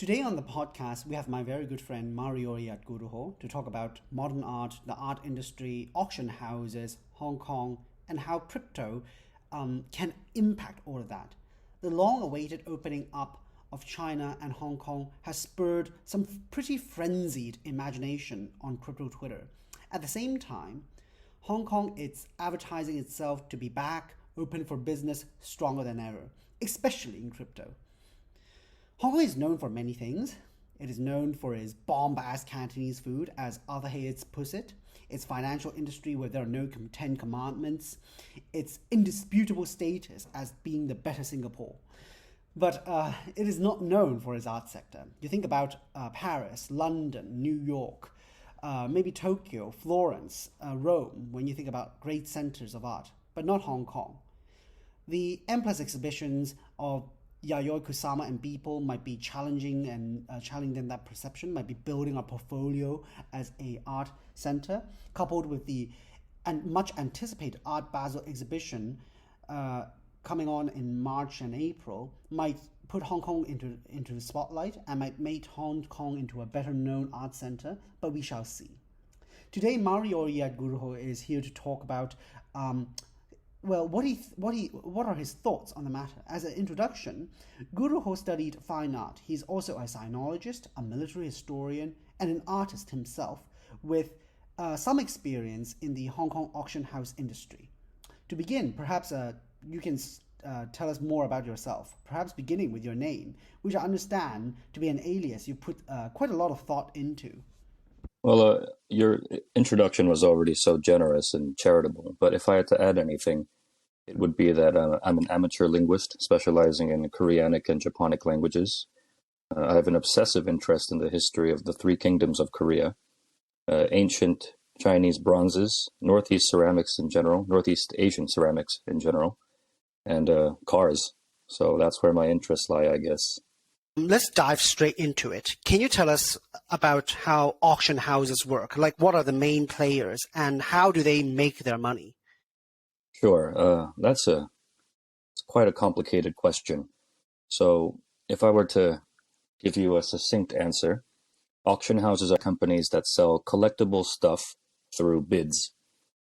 Today on the podcast, we have my very good friend Maruioyat Guruhol to talk about modern art, the art industry, auction houses, Hong Kong, and how crypto can impact all of that. The long-awaited opening up of China and Hong Kong has spurred some pretty frenzied imagination on crypto Twitter. At the same time, Hong Kong is advertising itself to be back, open for business, stronger than ever, especially in crypto. Hong Kong is known for many things. It is known for its bomb-ass Cantonese food, as other heads puts it, its financial industry where there are no 10 commandments, its indisputable status as being the better Singapore. But it is not known for its art sector. You think about Paris, London, New York, maybe Tokyo, Florence, Rome, when you think about great centers of art, but not Hong Kong. The M+ exhibitions of Yayoi Kusama and people might be challenging that perception, might be building a portfolio as a art center, coupled with the much anticipated Art Basel exhibition coming on in March and April, might put Hong Kong into the spotlight and might make Hong Kong into a better known art center, but we shall see. Today, Maruioyat Guruhol is here to talk about what are his thoughts on the matter? As an introduction, Guruhol studied fine art. He's also a sinologist, a military historian, and an artist himself with some experience in the Hong Kong auction house industry. To begin, perhaps you can tell us more about yourself, perhaps beginning with your name, which I understand to be an alias you put quite a lot of thought into. Well, your introduction was already so generous and charitable, but if I had to add anything, it would be that I'm an amateur linguist specializing in Koreanic and Japonic languages. I have an obsessive interest in the history of the three kingdoms of Korea, ancient Chinese bronzes, Northeast ceramics in general, Northeast Asian ceramics in general, and cars. So that's where my interests lie, I guess. Let's dive straight into it. Can you tell us about how auction houses work? Like, what are the main players and how do they make their money? Sure. It's quite a complicated question. So if I were to give you a succinct answer, auction houses are companies that sell collectible stuff through bids.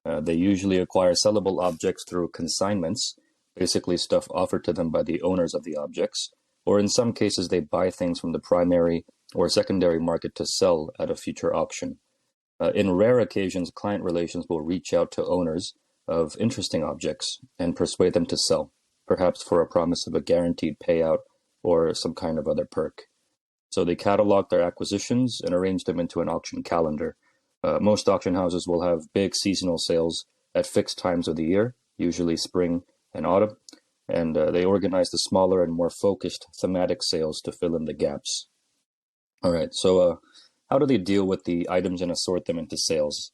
They usually acquire sellable objects through consignments, basically stuff offered to them by the owners of the objects, or in some cases they buy things from the primary or secondary market to sell at a future auction. In rare occasions, client relations will reach out to owners of interesting objects and persuade them to sell, perhaps for a promise of a guaranteed payout or some kind of other perk. So they catalog their acquisitions and arrange them into an auction calendar. Most auction houses will have big seasonal sales at fixed times of the year, usually spring and autumn, and they organize the smaller and more focused thematic sales to fill in the gaps. All right, so how do they deal with the items and assort them into sales?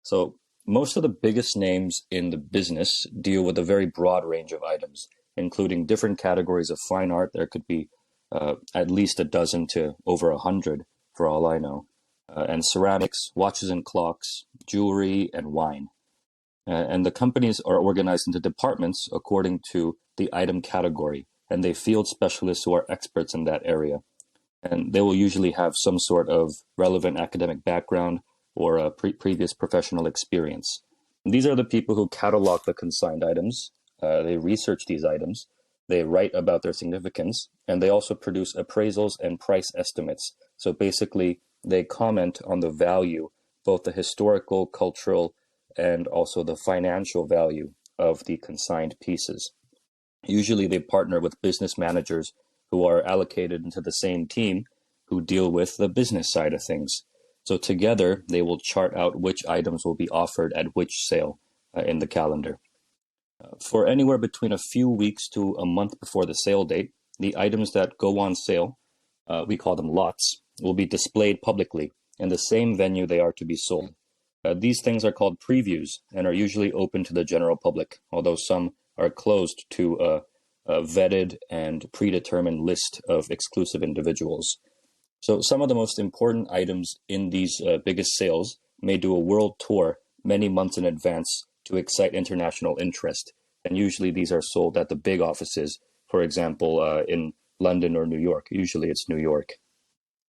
So most of the biggest names in the business deal with a very broad range of items, including different categories of fine art. There could be at least a dozen to over 100, for all I know, and ceramics, watches and clocks, jewelry, and wine. And the companies are organized into departments according to the item category, and they field specialists who are experts in that area. And they will usually have some sort of relevant academic background or a previous professional experience. And these are the people who catalog the consigned items. They research these items, they write about their significance, and they also produce appraisals and price estimates. So basically, they comment on the value, both the historical, cultural, and also the financial value of the consigned pieces. Usually they partner with business managers who are allocated into the same team who deal with the business side of things. So together, they will chart out which items will be offered at which sale in the calendar. For anywhere between a few weeks to a month before the sale date, the items that go on sale, we call them lots, will be displayed publicly in the same venue they are to be sold. These things are called previews and are usually open to the general public, although some are closed to a vetted and predetermined list of exclusive individuals. So some of the most important items in these biggest sales may do a world tour many months in advance to excite international interest. And usually these are sold at the big offices, for example, in London or New York. Usually it's New York.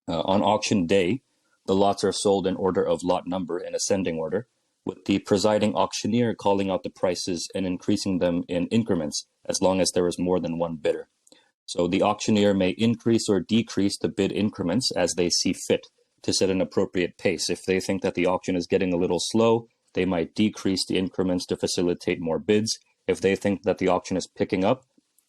On auction day, the lots are sold in order of lot number in ascending order, with the presiding auctioneer calling out the prices and increasing them in increments as long as there is more than one bidder. So the auctioneer may increase or decrease the bid increments as they see fit to set an appropriate pace. If they think that the auction is getting a little slow, they might decrease the increments to facilitate more bids. If they think that the auction is picking up,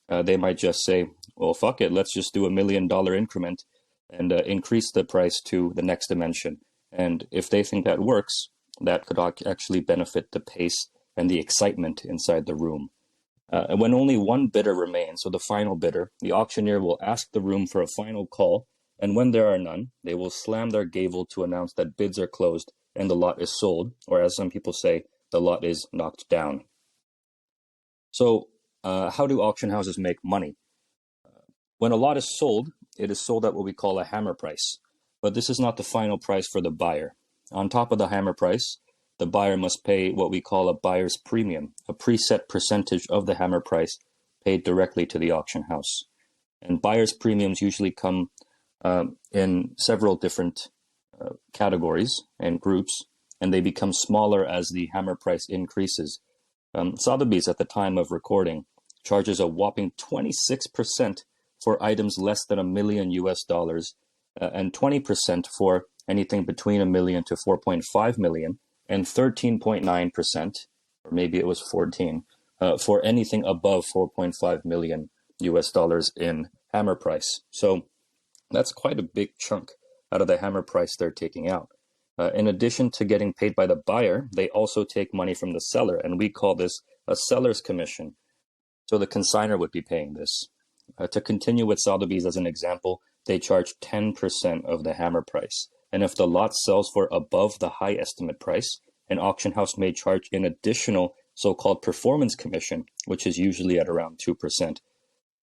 they might just say, well, fuck it, let's just do $1 million increment and increase the price to the next dimension. And if they think that works, that could actually benefit the pace and the excitement inside the room. And when only one bidder remains, so the final bidder, the auctioneer will ask the room for a final call, and when there are none, they will slam their gavel to announce that bids are closed and the lot is sold, or as some people say, the lot is knocked down. So how do auction houses make money? When a lot is sold, it is sold at what we call a hammer price, but this is not the final price for the buyer. On top of the hammer price, the buyer must pay what we call a buyer's premium, a preset percentage of the hammer price paid directly to the auction house. And buyer's premiums usually come in several different categories and groups, and they become smaller as the hammer price increases. Sotheby's at the time of recording charges a whopping 26% for items less than $1 million and 20% for anything between $1 million to 4.5 million, and 13.9%, or maybe it was 14, for anything above 4.5 million in hammer price. So that's quite a big chunk out of the hammer price they're taking out. In addition to getting paid by the buyer, they also take money from the seller, and we call this a seller's commission. So the consignor would be paying this. To continue with Sotheby's as an example, they charge 10% of the hammer price. And if the lot sells for above the high estimate price, an auction house may charge an additional so-called performance commission, which is usually at around 2%.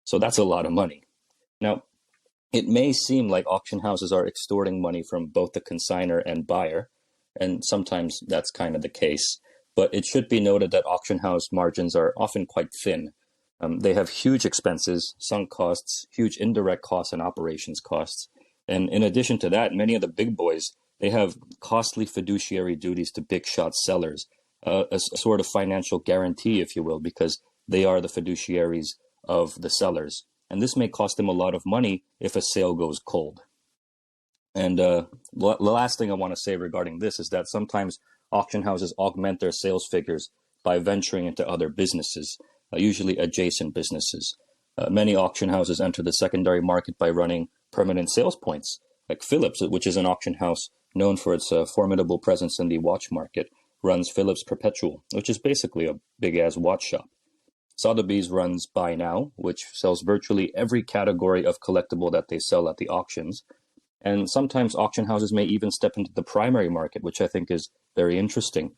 So that's a lot of money. Now, it may seem like auction houses are extorting money from both the consignor and buyer, and sometimes that's kind of the case. But it should be noted that auction house margins are often quite thin. They have huge expenses, sunk costs, huge indirect costs, and operations costs. And in addition to that, many of the big boys, they have costly fiduciary duties to big shot sellers, a sort of financial guarantee, if you will, because they are the fiduciaries of the sellers. And this may cost them a lot of money if a sale goes cold. And the last thing I want to say regarding this is that sometimes auction houses augment their sales figures by venturing into other businesses, usually adjacent businesses. Many auction houses enter the secondary market by running permanent sales points, like Philips, which is an auction house known for its formidable presence in the watch market, runs Philips Perpetual, which is basically a big-ass watch shop. Sotheby's runs Buy Now, which sells virtually every category of collectible that they sell at the auctions. And sometimes auction houses may even step into the primary market, which I think is very interesting.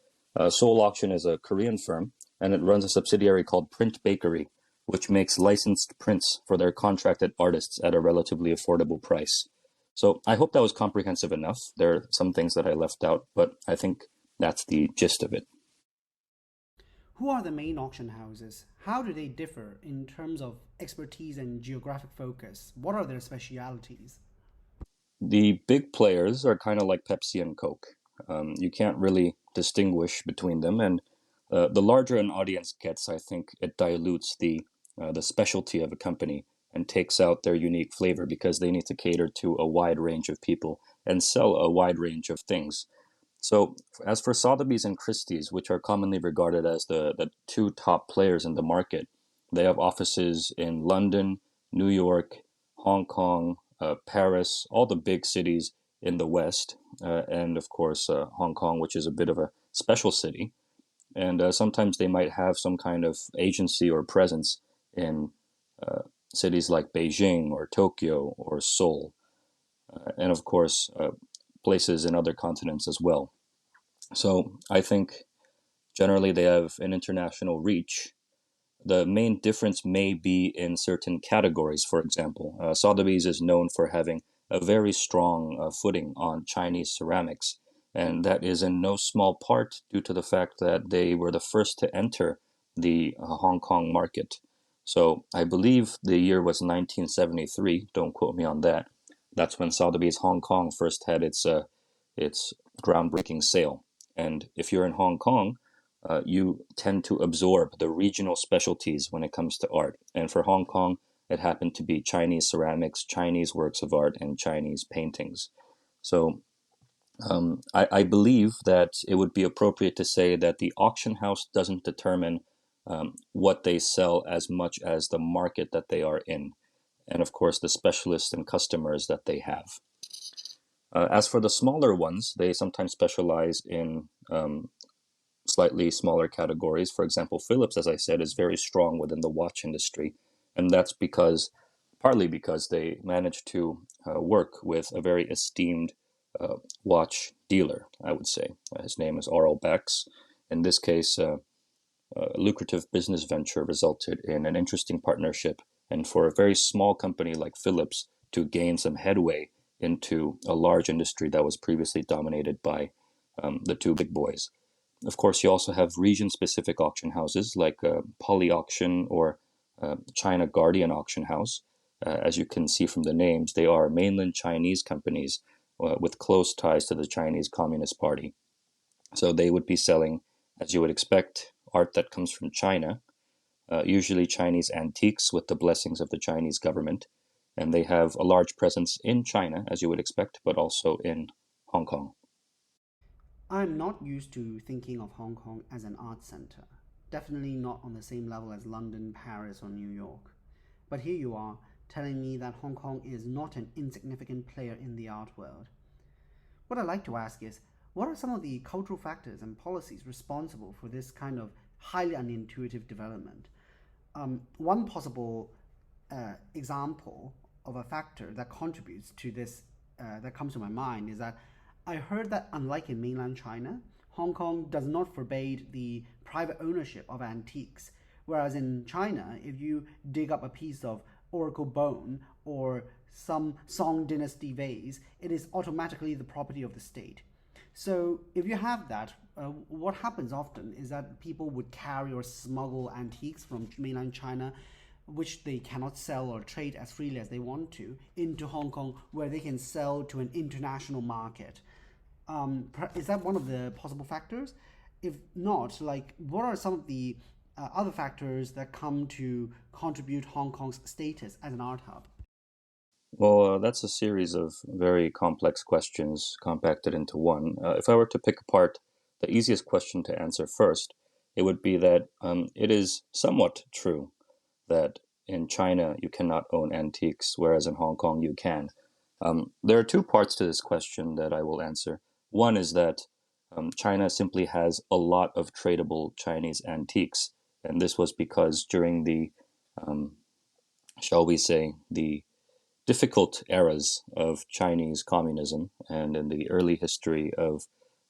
Seoul Auction is a Korean firm, and it runs a subsidiary called Print Bakery, which makes licensed prints for their contracted artists at a relatively affordable price. So I hope that was comprehensive enough. There are some things that I left out, but I think that's the gist of it. Who are the main auction houses? How do they differ in terms of expertise and geographic focus? What are their specialities? The big players are kind of like Pepsi and Coke. You can't really distinguish between them, and the larger an audience gets, I think it dilutes the specialty of a company and takes out their unique flavor because they need to cater to a wide range of people and sell a wide range of things. So as for Sotheby's and Christie's, which are commonly regarded as the two top players in the market, they have offices in London, New York, Hong Kong, Paris, all the big cities in the West, and of course Hong Kong, which is a bit of a special city. And sometimes they might have some kind of agency or presence in cities like Beijing or Tokyo or Seoul, and of course places in other continents as well. So I think generally they have an international reach. The main difference may be in certain categories. For example, Sotheby's is known for having a very strong footing on Chinese ceramics, and that is in no small part due to the fact that they were the first to enter the Hong Kong market. So I believe the year was 1973, don't quote me on that, That's when Sotheby's Hong Kong first had its groundbreaking sale. And if you're in Hong Kong, you tend to absorb the regional specialties when it comes to art. And for Hong Kong, it happened to be Chinese ceramics, Chinese works of art, and Chinese paintings. So I believe that it would be appropriate to say that the auction house doesn't determine what they sell as much as the market that they are in, and of course the specialists and customers that they have. As for the smaller ones, they sometimes specialize in slightly smaller categories. For example, Philips, as I said, is very strong within the watch industry, and that's partly because they managed to work with a very esteemed watch dealer, I would say. His name is Aurel Bax. In this case, a lucrative business venture resulted in an interesting partnership, and for a very small company like Philips to gain some headway into a large industry that was previously dominated by the two big boys. Of course, you also have region-specific auction houses like Poly Auction or China Guardian Auction House. As you can see from the names, they are mainland Chinese companies with close ties to the Chinese Communist Party. So they would be selling, as you would expect, art that comes from China, usually Chinese antiques with the blessings of the Chinese government. And they have a large presence in China, as you would expect, but also in Hong Kong. I'm not used to thinking of Hong Kong as an art center. Definitely not on the same level as London, Paris, or New York. But here you are, telling me that Hong Kong is not an insignificant player in the art world. What I'd like to ask is, what are some of the cultural factors and policies responsible for this kind of highly unintuitive development? One possible example of a factor that contributes to this, that comes to my mind, is that I heard that unlike in mainland China, Hong Kong does not forbade the private ownership of antiques. Whereas in China, if you dig up a piece of oracle bone or some Song dynasty vase, it is automatically the property of the state. So if you have that, what happens often is that people would carry or smuggle antiques from mainland China, which they cannot sell or trade as freely as they want to, into Hong Kong, where they can sell to an international market. Is that one of the possible factors? If not, like, what are some of the other factors that come to contribute Hong Kong's status as an art hub? Well, that's a series of very complex questions compacted into one. If I were to pick apart the easiest question to answer first, it would be that it is somewhat true that in China you cannot own antiques, whereas in Hong Kong you can. There are two parts to this question that I will answer. One is that China simply has a lot of tradable Chinese antiques, and this was because during the, shall we say, the difficult eras of Chinese communism and in the early history of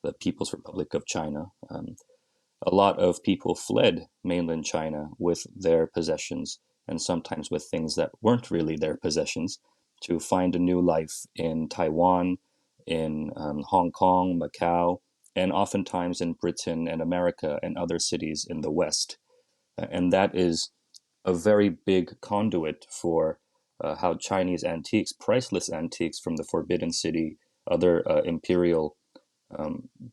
the People's Republic of China, a lot of people fled mainland China with their possessions and sometimes with things that weren't really their possessions to find a new life in Taiwan, in Hong Kong, Macau, and oftentimes in Britain and America and other cities in the West. And that is a very big conduit for how Chinese antiques, priceless antiques from the Forbidden City, other imperial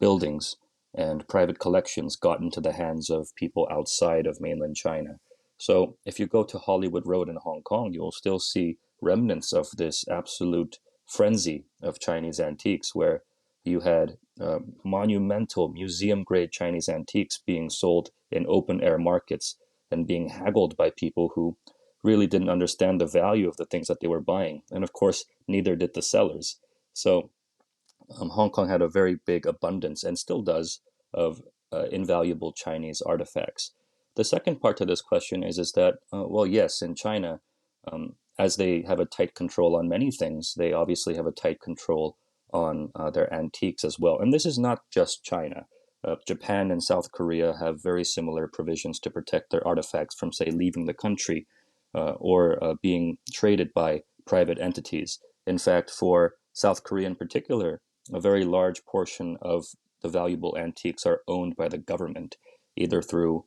buildings, and private collections got into the hands of people outside of mainland China. So if you go to Hollywood Road in Hong Kong, you'll still see remnants of this absolute frenzy of Chinese antiques, where you had monumental museum-grade Chinese antiques being sold in open-air markets and being haggled by people who really didn't understand the value of the things that they were buying. And of course, neither did the sellers. So Hong Kong had a very big abundance, and still does, of invaluable Chinese artifacts. The second part to this question is that, well, yes, in China, as they have a tight control on many things, they obviously have a tight control on their antiques as well. And this is not just China. Japan and South Korea have very similar provisions to protect their artifacts from, say, leaving the country or being traded by private entities. In fact, for South Korea in particular, a very large portion of the valuable antiques are owned by the government, either through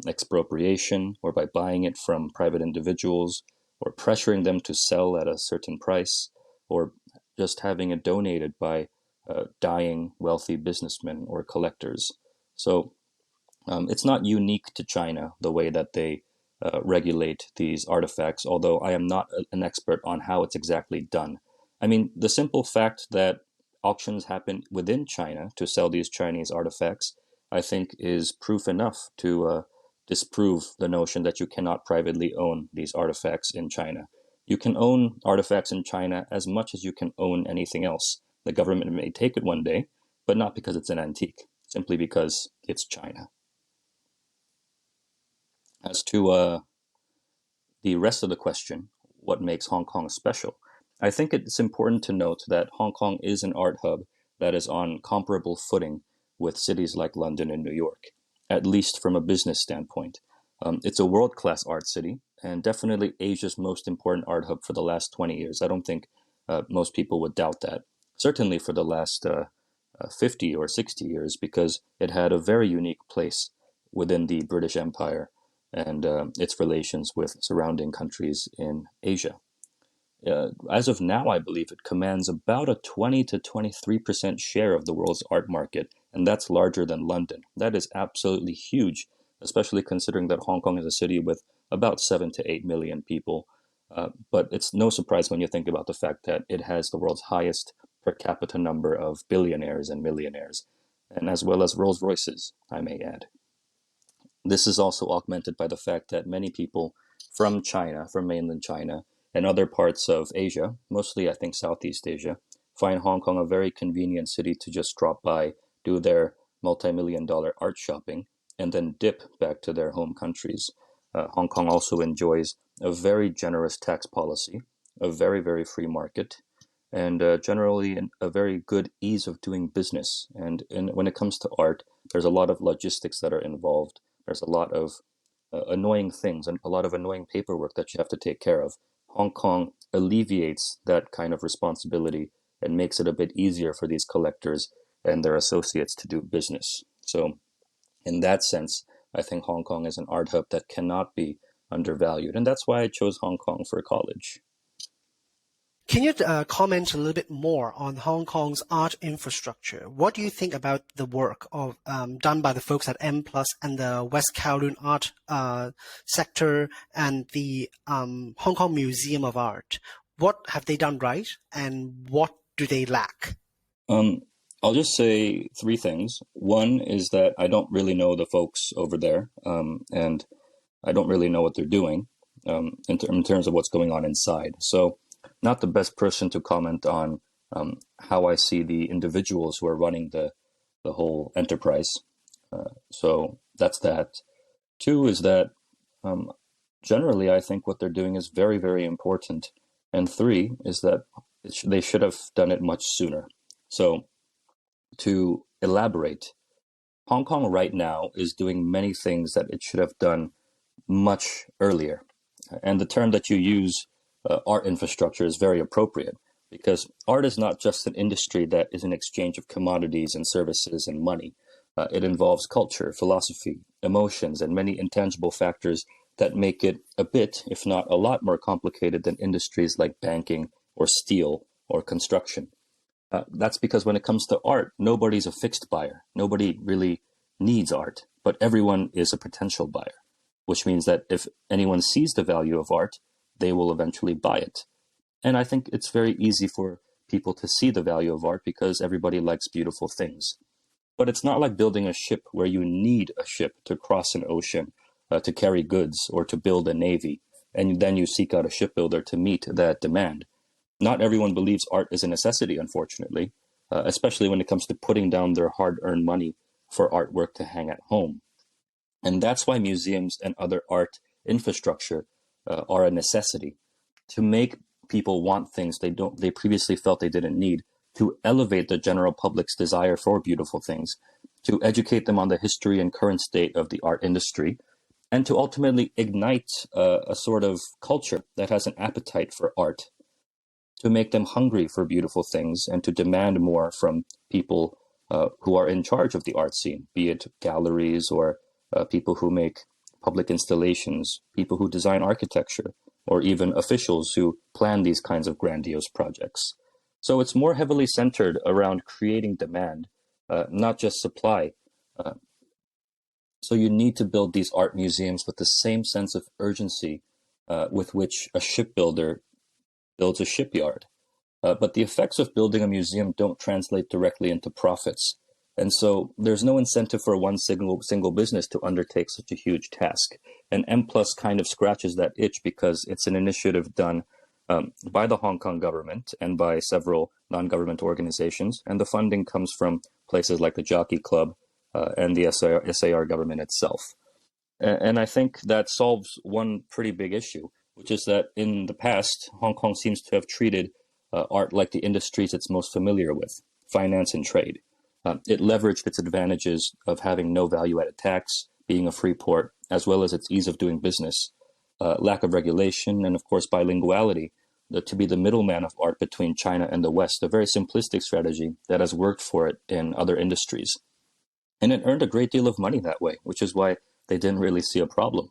expropriation or by buying it from private individuals or pressuring them to sell at a certain price or just having it donated by dying wealthy businessmen or collectors. So it's not unique to China, the way that they regulate these artifacts, although I am not an expert on how it's exactly done. I mean, the simple fact that auctions happen within China to sell these Chinese artifacts, I think, is proof enough to disprove the notion that you cannot privately own these artifacts in China. You can own artifacts in China as much as you can own anything else. The government may take it one day, but not because it's an antique, simply because it's China. As to the rest of the question, what makes Hong Kong special? I think it's important to note that Hong Kong is an art hub that is on comparable footing with cities like London and New York, at least from a business standpoint. It's a world-class art city, and definitely Asia's most important art hub for the last 20 years. I don't think most people would doubt that. Certainly for the last 50 or 60 years, because it had a very unique place within the British Empire and its relations with surrounding countries in Asia. As of now, I believe it commands about a 20 to 23% share of the world's art market, and that's larger than London. That is absolutely huge, especially considering that Hong Kong is a city with about 7 to 8 million people. But it's no surprise when you think about the fact that it has the world's highest per capita number of billionaires and millionaires, and as well as Rolls Royces, I may add. This is also augmented by the fact that many people from China, from mainland China, and other parts of Asia, mostly I think Southeast Asia, find Hong Kong a very convenient city to just drop by, do their multi-million-dollar art shopping, and then dip back to their home countries. Hong Kong also enjoys a very generous tax policy, a very, very free market, and generally a very good ease of doing business. And when it comes to art, there's a lot of logistics that are involved. There's a lot of annoying things and a lot of annoying paperwork that you have to take care of. Hong Kong alleviates that kind of responsibility and makes it a bit easier for these collectors and their associates to do business. So in that sense, I think Hong Kong is an art hub that cannot be undervalued. And that's why I chose Hong Kong for college. Can you comment a little bit more on Hong Kong's art infrastructure? What do you think about the work of done by the folks at M+ and the West Kowloon art sector and the Hong Kong Museum of Art? What have they done right, and what do they lack? I'll just say three things. One is that I don't really know the folks over there, and I don't really know what they're doing in terms of what's going on inside. So not the best person to comment on how I see the individuals who are running the whole enterprise. So that's that. Two is that generally I think what they're doing is very, very important. And three is that they should have done it much sooner. So to elaborate, Hong Kong right now is doing many things that it should have done much earlier. And the term that you use, art infrastructure, is very appropriate, because art is not just an industry that is an exchange of commodities and services and money. It involves culture, philosophy, emotions, and many intangible factors that make it a bit, if not a lot, more complicated than industries like banking or steel or construction. That's because when it comes to art, nobody's a fixed buyer. Nobody really needs art, but everyone is a potential buyer, which means that if anyone sees the value of art, they will eventually buy it. And I think it's very easy for people to see the value of art because everybody likes beautiful things. But it's not like building a ship where you need a ship to cross an ocean, to carry goods, or to build a navy, and then you seek out a shipbuilder to meet that demand. Not everyone believes art is a necessity, unfortunately, especially when it comes to putting down their hard-earned money for artwork to hang at home. And that's why museums and other art infrastructure are a necessity, to make people want things they previously felt they didn't need, to elevate the general public's desire for beautiful things, to educate them on the history and current state of the art industry, and to ultimately ignite a sort of culture that has an appetite for art, to make them hungry for beautiful things and to demand more from people who are in charge of the art scene, be it galleries or people who make public installations, people who design architecture, or even officials who plan these kinds of grandiose projects. So it's more heavily centered around creating demand, not just supply. So you need to build these art museums with the same sense of urgency with which a shipbuilder builds a shipyard. But the effects of building a museum don't translate directly into profits. And so there's no incentive for one single business to undertake such a huge task. And M Plus kind of scratches that itch because it's an initiative done by the Hong Kong government and by several non-government organizations. And the funding comes from places like the Jockey Club and the SAR government itself. And I think that solves one pretty big issue, which is that in the past, Hong Kong seems to have treated art like the industries it's most familiar with, finance and trade. It leveraged its advantages of having no value-added tax, being a free port, as well as its ease of doing business, lack of regulation, and of course bilinguality, to be the middleman of art between China and the West, a very simplistic strategy that has worked for it in other industries. And it earned a great deal of money that way, which is why they didn't really see a problem.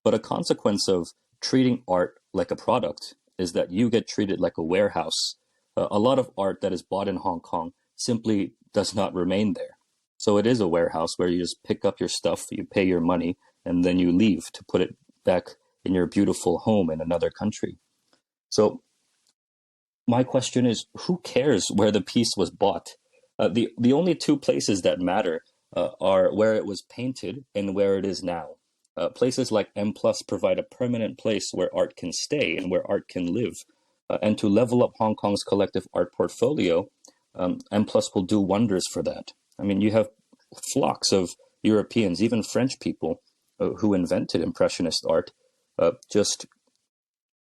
But a consequence of treating art like a product is that you get treated like a warehouse. A lot of art that is bought in Hong Kong simply does not remain there. So it is a warehouse where you just pick up your stuff, you pay your money, and then you leave to put it back in your beautiful home in another country. So my question is, who cares where the piece was bought? The only two places that matter are where it was painted and where it is now. Places like M Plus provide a permanent place where art can stay and where art can live. And to level up Hong Kong's collective art portfolio, M Plus will do wonders for that. I mean, you have flocks of Europeans, even French people, who invented Impressionist art, just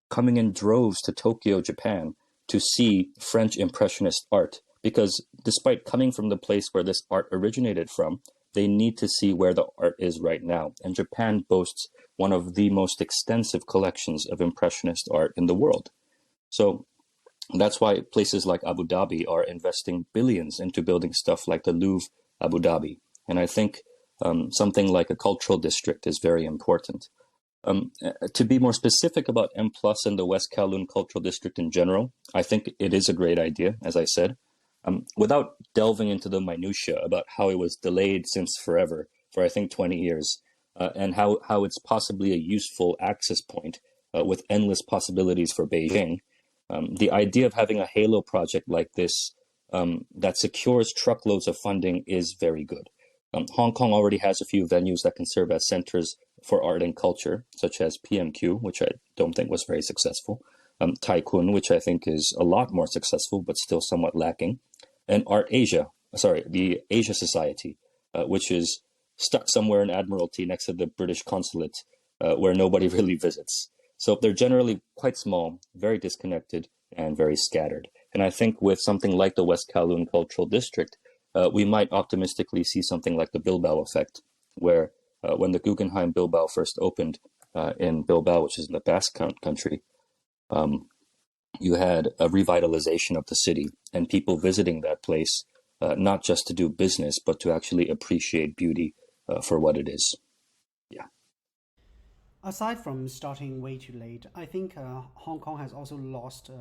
coming in droves to Tokyo, Japan, to see French Impressionist art. Because despite coming from the place where this art originated from, they need to see where the art is right now. And Japan boasts one of the most extensive collections of Impressionist art in the world. So that's why places like Abu Dhabi are investing billions into building stuff like the Louvre Abu Dhabi. And I think something like a cultural district is very important. To be more specific about M Plus and the West Kowloon Cultural District in general, I think it is a great idea, as I said. Without delving into the minutiae about how it was delayed since forever, for I think 20 years, and how it's possibly a useful access point with endless possibilities for Beijing, the idea of having a halo project like this that secures truckloads of funding is very good. Hong Kong already has a few venues that can serve as centers for art and culture, such as PMQ, which I don't think was very successful, Taikun, which I think is a lot more successful, but still somewhat lacking, and the Asia Society, which is stuck somewhere in Admiralty next to the British consulate, where nobody really visits. So they're generally quite small, very disconnected, and very scattered. And I think with something like the West Kowloon Cultural District, we might optimistically see something like the Bilbao effect, where when the Guggenheim Bilbao first opened in Bilbao, which is in the Basque country, you had a revitalization of the city and people visiting that place, not just to do business, but to actually appreciate beauty for what it is. Yeah. Aside from starting way too late, I think Hong Kong has also lost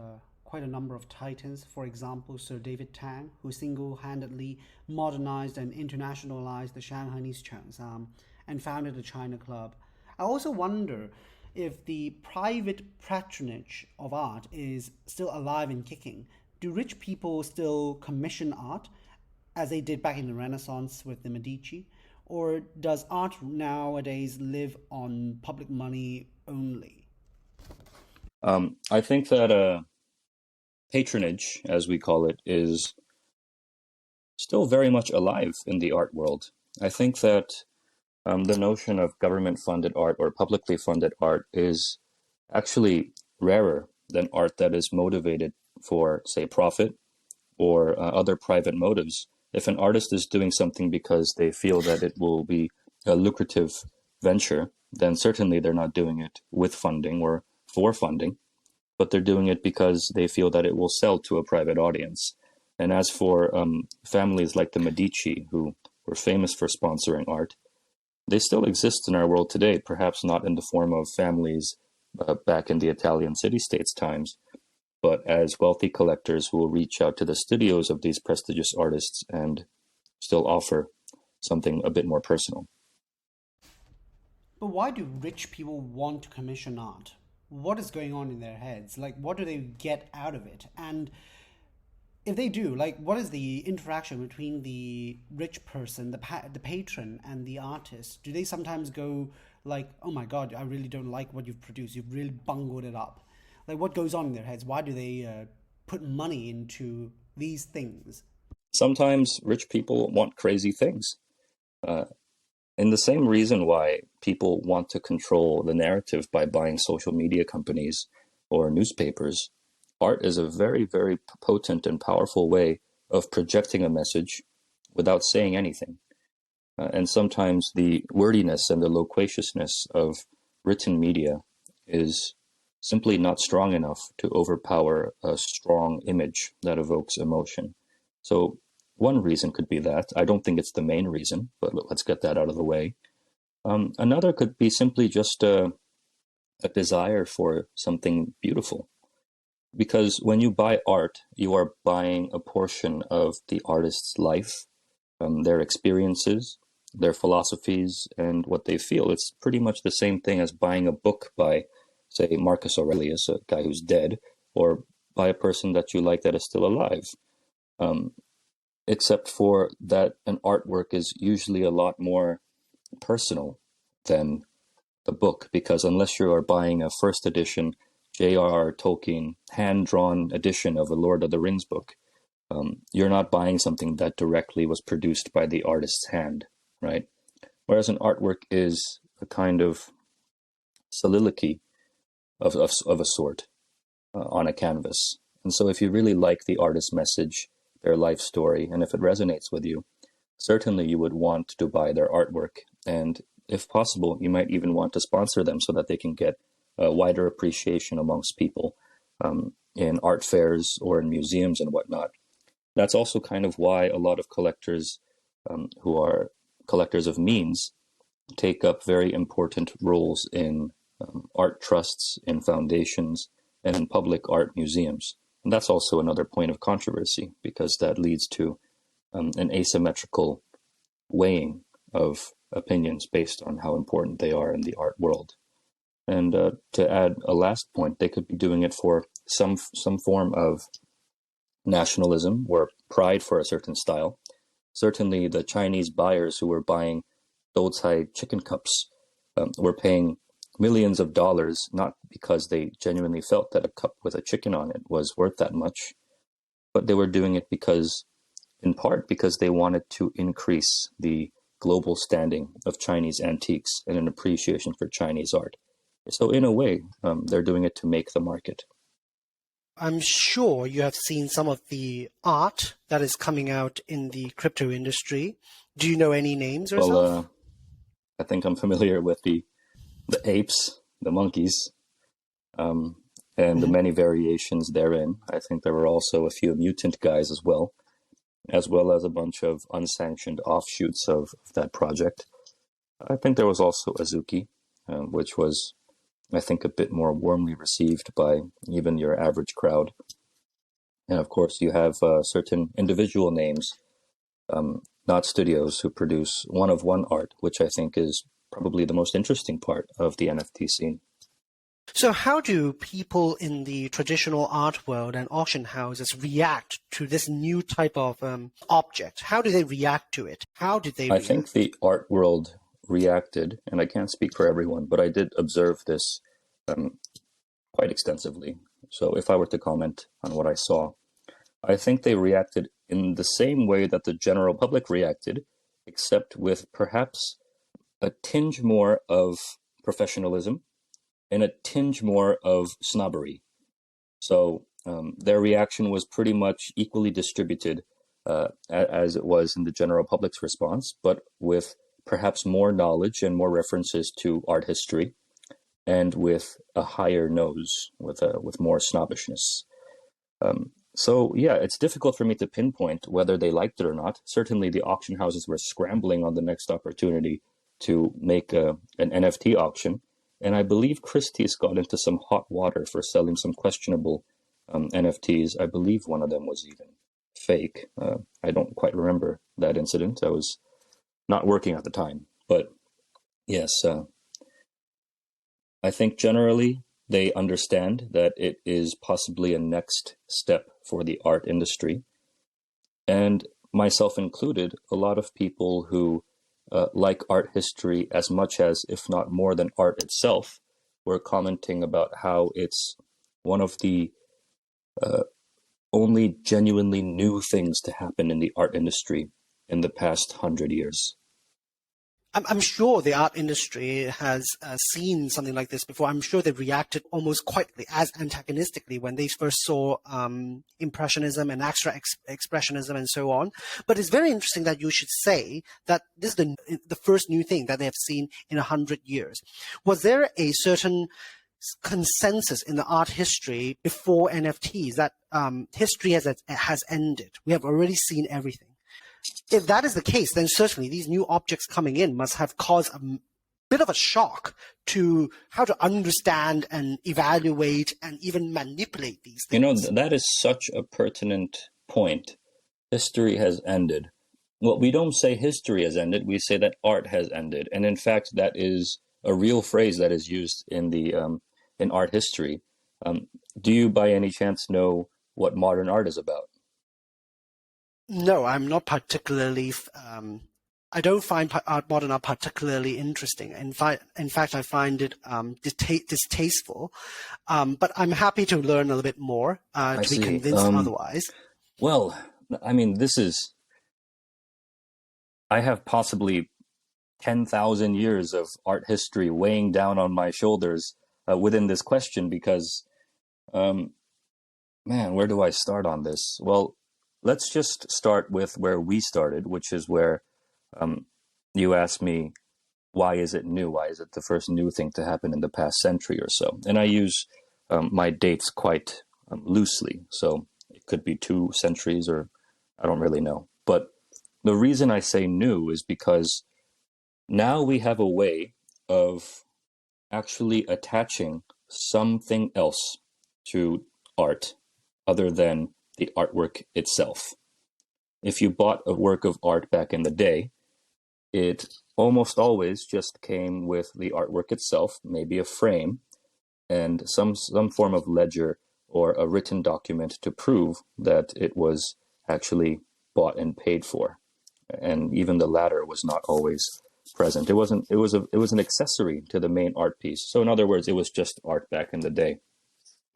quite a number of titans. For example, Sir David Tang, who single-handedly modernized and internationalized the Shanghainese Cheongsam and founded the China Club. I also wonder if the private patronage of art is still alive and kicking. Do rich people still commission art as they did back in the Renaissance with the Medici? Or does art nowadays live on public money only? I think that patronage, as we call it, is still very much alive in the art world. I think that the notion of government-funded art or publicly funded art is actually rarer than art that is motivated for, say, profit or other private motives. If an artist is doing something because they feel that it will be a lucrative venture, then certainly they're not doing it with funding or for funding, but they're doing it because they feel that it will sell to a private audience. And as for families like the Medici, who were famous for sponsoring art, they still exist in our world today, perhaps not in the form of families back in the Italian city-states times, but as wealthy collectors who will reach out to the studios of these prestigious artists and still offer something a bit more personal. But why do rich people want to commission art? What is going on in their heads? Like, what do they get out of it? And if they do, like, what is the interaction between the rich person, the patron, and the artist? Do they sometimes go like, oh my God, I really don't like what you've produced. You've really bungled it up. Like, what goes on in their heads? Why do they put money into these things? Sometimes rich people want crazy things. And the same reason why people want to control the narrative by buying social media companies or newspapers, art is a very, very potent and powerful way of projecting a message without saying anything. And sometimes the wordiness and the loquaciousness of written media is simply not strong enough to overpower a strong image that evokes emotion. So one reason could be that. I don't think it's the main reason, but let's get that out of the way. Another could be simply just a desire for something beautiful. Because when you buy art, you are buying a portion of the artist's life, their experiences, their philosophies, and what they feel. It's pretty much the same thing as buying a book by, say, Marcus Aurelius, a guy who's dead, or by a person that you like that is still alive. Except for that an artwork is usually a lot more personal than a book, because unless you are buying a first edition J.R.R. Tolkien hand-drawn edition of a Lord of the Rings book, you're not buying something that directly was produced by the artist's hand, right? Whereas an artwork is a kind of soliloquy of a sort on a canvas. And so if you really like the artist's message, their life story, and if it resonates with you, certainly you would want to buy their artwork. And if possible, you might even want to sponsor them so that they can get a wider appreciation amongst people in art fairs or in museums and whatnot. That's also kind of why a lot of collectors who are collectors of means take up very important roles in art trusts, in foundations, and in public art museums. And that's also another point of controversy, because that leads to an asymmetrical weighing of opinions based on how important they are in the art world. And to add a last point, they could be doing it for some form of nationalism or pride for a certain style. Certainly the Chinese buyers who were buying Doucai chicken cups were paying millions of dollars, not because they genuinely felt that a cup with a chicken on it was worth that much, but they were doing it in part because they wanted to increase the global standing of Chinese antiques and an appreciation for Chinese art. So in a way, they're doing it to make the market. I'm sure you have seen some of the art that is coming out in the crypto industry. Do you know any names yourself? Well, I think I'm familiar with the apes, the monkeys, and the many variations therein. I think there were also a few mutant guys as well as a bunch of unsanctioned offshoots of that project. I think there was also Azuki, which was, I think, a bit more warmly received by even your average crowd. And of course, you have certain individual names, not studios, who produce one-of-one art, which I think is probably the most interesting part of the NFT scene. So how do people in the traditional art world and auction houses react to this new type of object? How do they react to it? How did they react? I think the art world reacted, and I can't speak for everyone, but I did observe this quite extensively. So if I were to comment on what I saw, I think they reacted in the same way that the general public reacted, except with perhaps a tinge more of professionalism and a tinge more of snobbery. So their reaction was pretty much equally distributed as it was in the general public's response, but with perhaps more knowledge and more references to art history, and with a higher nose, with more snobbishness. So yeah, it's difficult for me to pinpoint whether they liked it or not. Certainly the auction houses were scrambling on the next opportunity to make an NFT auction. And I believe Christie's got into some hot water for selling some questionable NFTs. I believe one of them was even fake. I don't quite remember that incident. I was not working at the time. But yes, I think generally they understand that it is possibly a next step for the art industry. And myself included, a lot of people who like art history as much as, if not more than art itself, were commenting about how it's one of the only genuinely new things to happen in the art industry in the past 100 years. I'm sure the art industry has seen something like this before. I'm sure they reacted almost quietly, as antagonistically when they first saw Impressionism and abstract expressionism and so on. But it's very interesting that you should say that this is the first new thing that they have seen in 100 years. Was there a certain consensus in the art history before NFTs that history has ended? We have already seen everything. If that is the case, then certainly these new objects coming in must have caused a bit of a shock to how to understand and evaluate and even manipulate these things. You know, that is such a pertinent point. History has ended. Well, we don't say history has ended. We say that art has ended. And in fact, that is a real phrase that is used in the in art history. Do you by any chance know what modern art is about? No, I'm not particularly. I don't find modern art particularly interesting. In fact, I find it distasteful. But I'm happy to learn a little bit more to be convinced otherwise. Well, I mean, I have possibly 10,000 years of art history weighing down on my shoulders within this question because, man, where do I start on this? Well, let's just start with where we started, which is where you asked me, why is it new? Why is it the first new thing to happen in the past century or so? And I use my dates quite loosely. So it could be 2 centuries or I don't really know. But the reason I say new is because now we have a way of actually attaching something else to art other than the artwork itself. If you bought a work of art back in the day, it almost always just came with the artwork itself, maybe a frame, and some form of ledger or a written document to prove that it was actually bought and paid for. And even the latter was not always present. It was an accessory to the main art piece. So in other words, it was just art back in the day.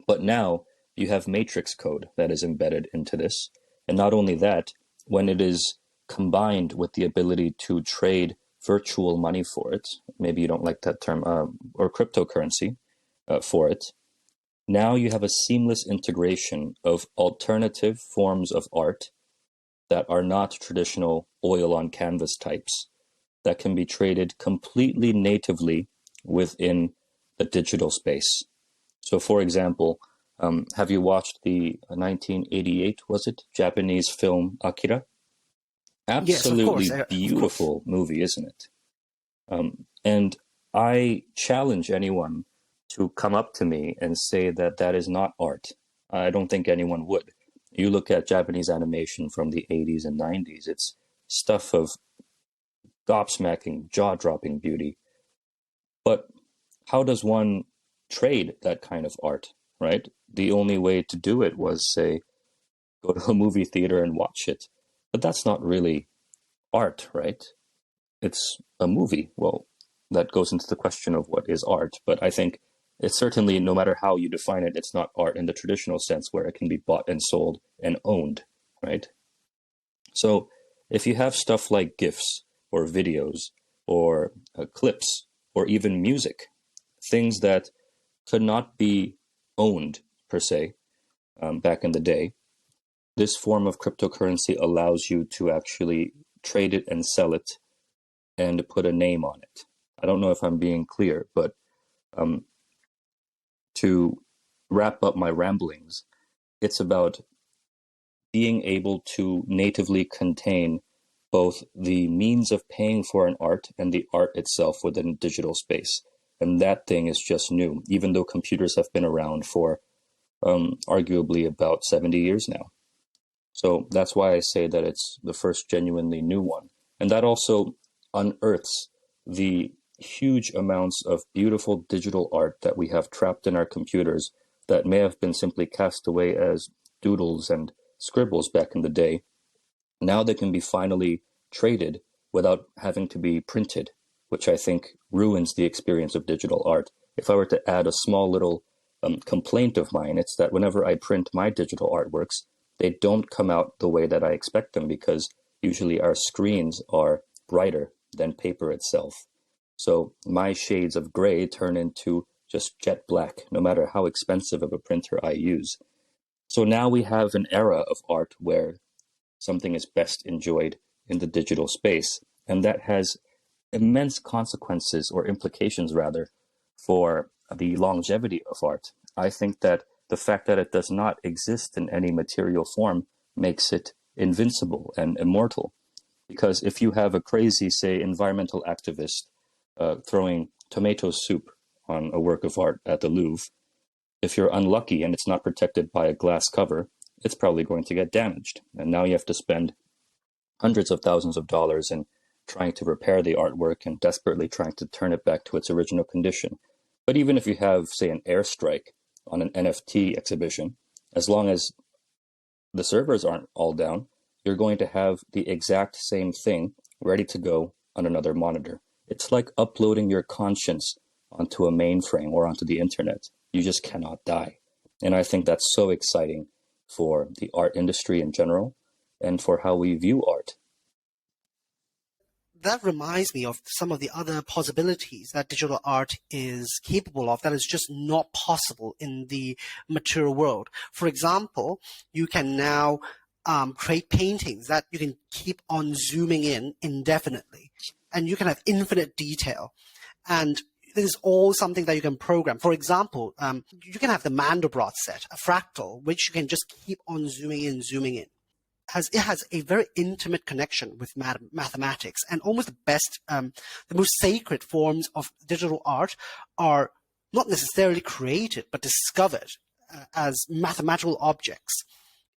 But now you have matrix code that is embedded into this. And not only that, when it is combined with the ability to trade virtual money for it, maybe you don't like that term, or cryptocurrency for it, now you have a seamless integration of alternative forms of art that are not traditional oil on canvas types that can be traded completely natively within the digital space. So for example, have you watched the 1988, was it, Japanese film Akira? Absolutely yes, beautiful movie, isn't it? And I challenge anyone to come up to me and say that that is not art. I don't think anyone would. You look at Japanese animation from the 80s and 90s, it's stuff of gobsmacking, jaw-dropping beauty. But how does one trade that kind of art, right? The only way to do it was, say, go to a movie theater and watch it. But that's not really art, right? It's a movie. Well, that goes into the question of what is art. But I think it's certainly, no matter how you define it, it's not art in the traditional sense where it can be bought and sold and owned, right? So if you have stuff like GIFs or videos or clips or even music, things that could not be owned per se back in the day, this form of cryptocurrency allows you to actually trade it and sell it and put a name on it. I don't know if I'm being clear, but to wrap up my ramblings, it's about being able to natively contain both the means of paying for an art and the art itself within digital space. And that thing is just new, even though computers have been around for arguably about 70 years now. So that's why I say that it's the first genuinely new one. And that also unearths the huge amounts of beautiful digital art that we have trapped in our computers that may have been simply cast away as doodles and scribbles back in the day. Now they can be finally traded without having to be printed, which I think ruins the experience of digital art. If I were to add a small little complaint of mine, it's that whenever I print my digital artworks, they don't come out the way that I expect them, because usually our screens are brighter than paper itself. So my shades of gray turn into just jet black, no matter how expensive of a printer I use. So now we have an era of art where something is best enjoyed in the digital space, and that has immense consequences, or implications rather, for the longevity of art. I think that the fact that it does not exist in any material form makes it invincible and immortal. Because if you have a crazy, say, environmental activist throwing tomato soup on a work of art at the Louvre, if you're unlucky and it's not protected by a glass cover, it's probably going to get damaged. And now you have to spend hundreds of thousands of dollars in trying to repair the artwork and desperately trying to turn it back to its original condition. But even if you have, say, an airstrike on an NFT exhibition, as long as the servers aren't all down, you're going to have the exact same thing ready to go on another monitor. It's like uploading your conscience onto a mainframe or onto the internet. You just cannot die. And I think that's so exciting for the art industry in general and for how we view art. That reminds me of some of the other possibilities that digital art is capable of that is just not possible in the material world. For example, you can now create paintings that you can keep on zooming in indefinitely, and you can have infinite detail. And this is all something that you can program. For example, you can have the Mandelbrot set, a fractal, which you can just keep on zooming in, zooming in. It has a very intimate connection with mathematics, and almost the most sacred forms of digital art are not necessarily created, but discovered as mathematical objects.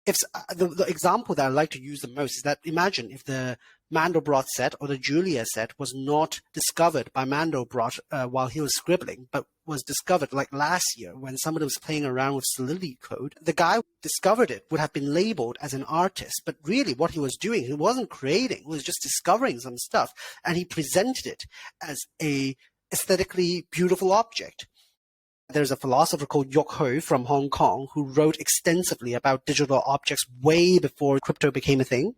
If the example that I like to use the most is that imagine if the Mandelbrot set or the Julia set was not discovered by Mandelbrot while he was scribbling, but was discovered like last year when somebody was playing around with Solidity code. The guy who discovered it would have been labeled as an artist, but really what he was doing, he wasn't creating, he was just discovering some stuff, and he presented it as a aesthetically beautiful object. There's a philosopher called Yok Ho from Hong Kong who wrote extensively about digital objects way before crypto became a thing.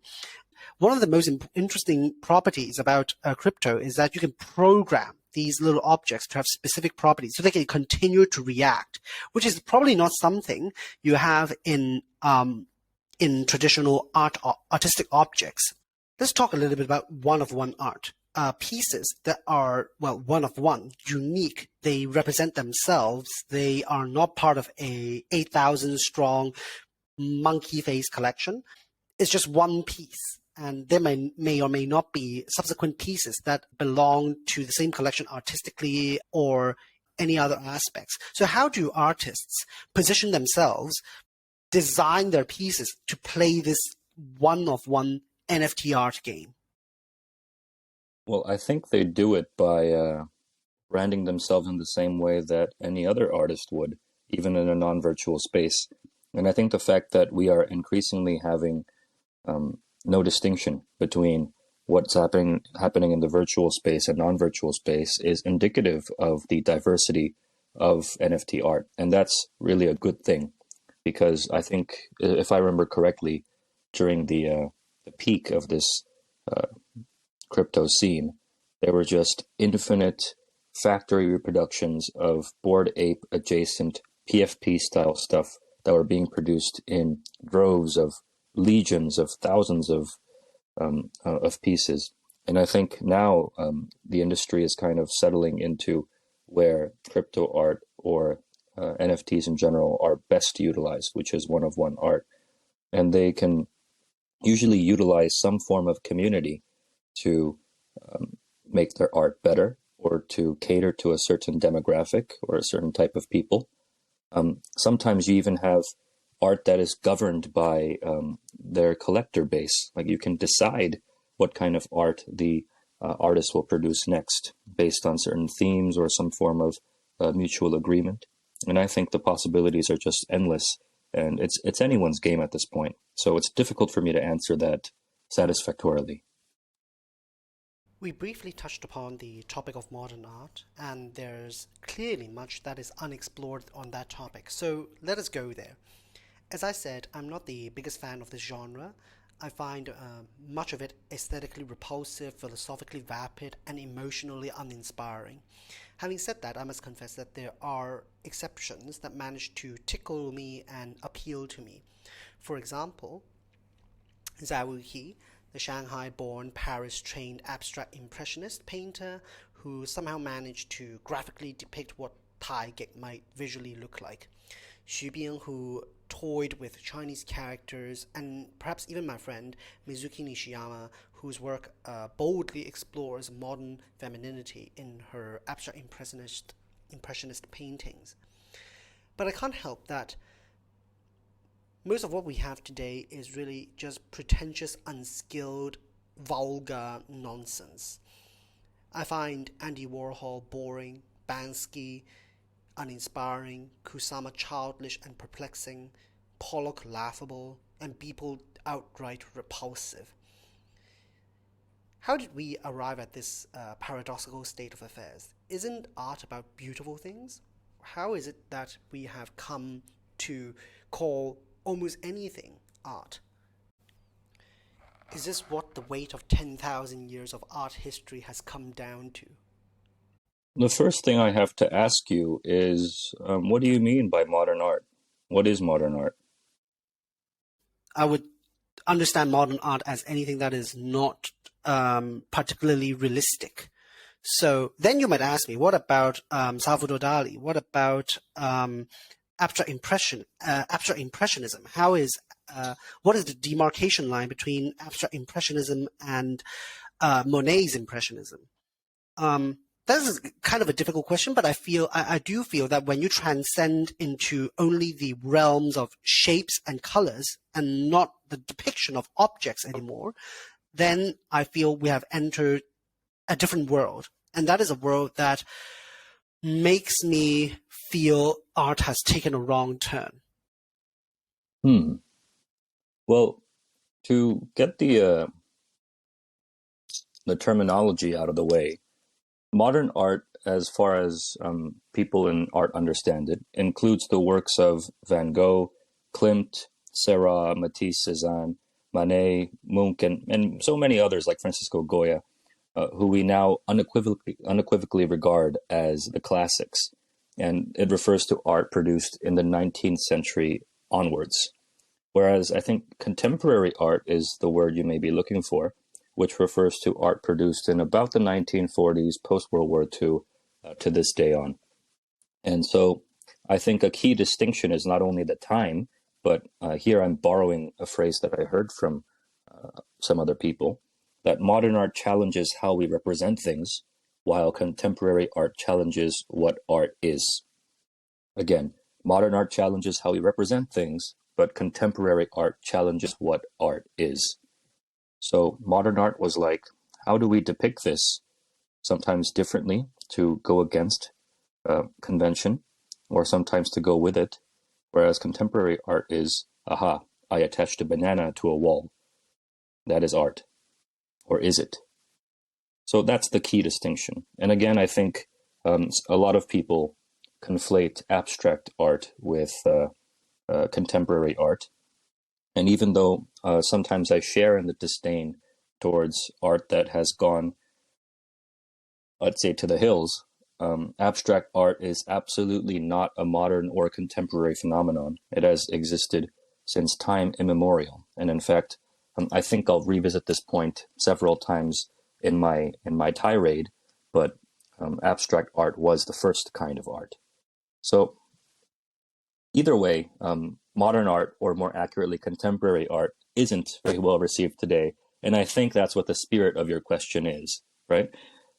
One of the most interesting properties about crypto is that you can program these little objects to have specific properties so they can continue to react, which is probably not something you have in traditional artistic objects. Let's talk a little bit about one-of-one art. Pieces that are, well, one-of-one, unique. They represent themselves. They are not part of a 8,000 strong monkey face collection. It's just one piece. And there may or may not be subsequent pieces that belong to the same collection artistically or any other aspects. So how do artists position themselves, design their pieces to play this one-of-one NFT art game? Well, I think they do it by branding themselves in the same way that any other artist would, even in a non-virtual space. And I think the fact that we are increasingly having no distinction between what's happening in the virtual space and non-virtual space is indicative of the diversity of NFT art. And that's really a good thing, because I think, if I remember correctly, during the peak of this crypto scene, there were just infinite factory reproductions of Bored Ape adjacent PFP style stuff that were being produced in droves of legions of thousands of pieces. And I think now the industry is kind of settling into where crypto art or NFTs in general are best utilized, which is one-of-one art. And they can usually utilize some form of community to make their art better or to cater to a certain demographic or a certain type of people. Sometimes you even have art that is governed by their collector base. Like you can decide what kind of art the artist will produce next based on certain themes or some form of mutual agreement. And I think the possibilities are just endless, and it's anyone's game at this point. So it's difficult for me to answer that satisfactorily. We briefly touched upon the topic of modern art, and there's clearly much that is unexplored on that topic. So let us go there. As I said, I'm not the biggest fan of this genre. I find much of it aesthetically repulsive, philosophically vapid, and emotionally uninspiring. Having said that, I must confess that there are exceptions that manage to tickle me and appeal to me. For example, Zhao He, the Shanghai-born, Paris-trained abstract impressionist painter who somehow managed to graphically depict what Taigek might visually look like. Xu Bian, who toyed with Chinese characters, and perhaps even my friend Mizuki Nishiyama, whose work boldly explores modern femininity in her abstract impressionist paintings. But I can't help that most of what we have today is really just pretentious, unskilled, vulgar nonsense. I find Andy Warhol boring, Banksy uninspiring, Kusama childish and perplexing, Pollock laughable, and Beeple outright repulsive. How did we arrive at this paradoxical state of affairs? Isn't art about beautiful things? How is it that we have come to call almost anything art? Is this what the weight of 10,000 years of art history has come down to? The first thing I have to ask you is, what do you mean by modern art? What is modern art? I would understand modern art as anything that is not particularly realistic. So then you might ask me, what about Salvador Dali? What about abstract impressionism? What is the demarcation line between abstract impressionism and Monet's impressionism? This is kind of a difficult question, but I do feel that when you transcend into only the realms of shapes and colors and not the depiction of objects anymore, then I feel we have entered a different world. And that is a world that makes me feel art has taken a wrong turn. Well, to get the terminology out of the way, modern art, as far as people in art understand it, includes the works of Van Gogh, Klimt, Seurat, Matisse, Cézanne, Manet, Munch, and so many others like Francisco Goya, who we now unequivocally regard as the classics. And it refers to art produced in the 19th century onwards. Whereas I think contemporary art is the word you may be looking for, which refers to art produced in about the 1940s, post-World War II, to this day on. And so I think a key distinction is not only the time, but here I'm borrowing a phrase that I heard from some other people, that modern art challenges how we represent things, while contemporary art challenges what art is. Again, modern art challenges how we represent things, but contemporary art challenges what art is. So modern art was like, how do we depict this, sometimes differently to go against convention, or sometimes to go with it, whereas contemporary art is, aha, I attached a banana to a wall. That is art. Or is it? So that's the key distinction. And again, I think a lot of people conflate abstract art with contemporary art. And even though sometimes I share in the disdain towards art that has gone, let's say, to the hills, abstract art is absolutely not a modern or contemporary phenomenon. It has existed since time immemorial. And in fact, I think I'll revisit this point several times in my tirade, but abstract art was the first kind of art. So either way, modern art, or more accurately, contemporary art, isn't very well received today. And I think that's what the spirit of your question is, right?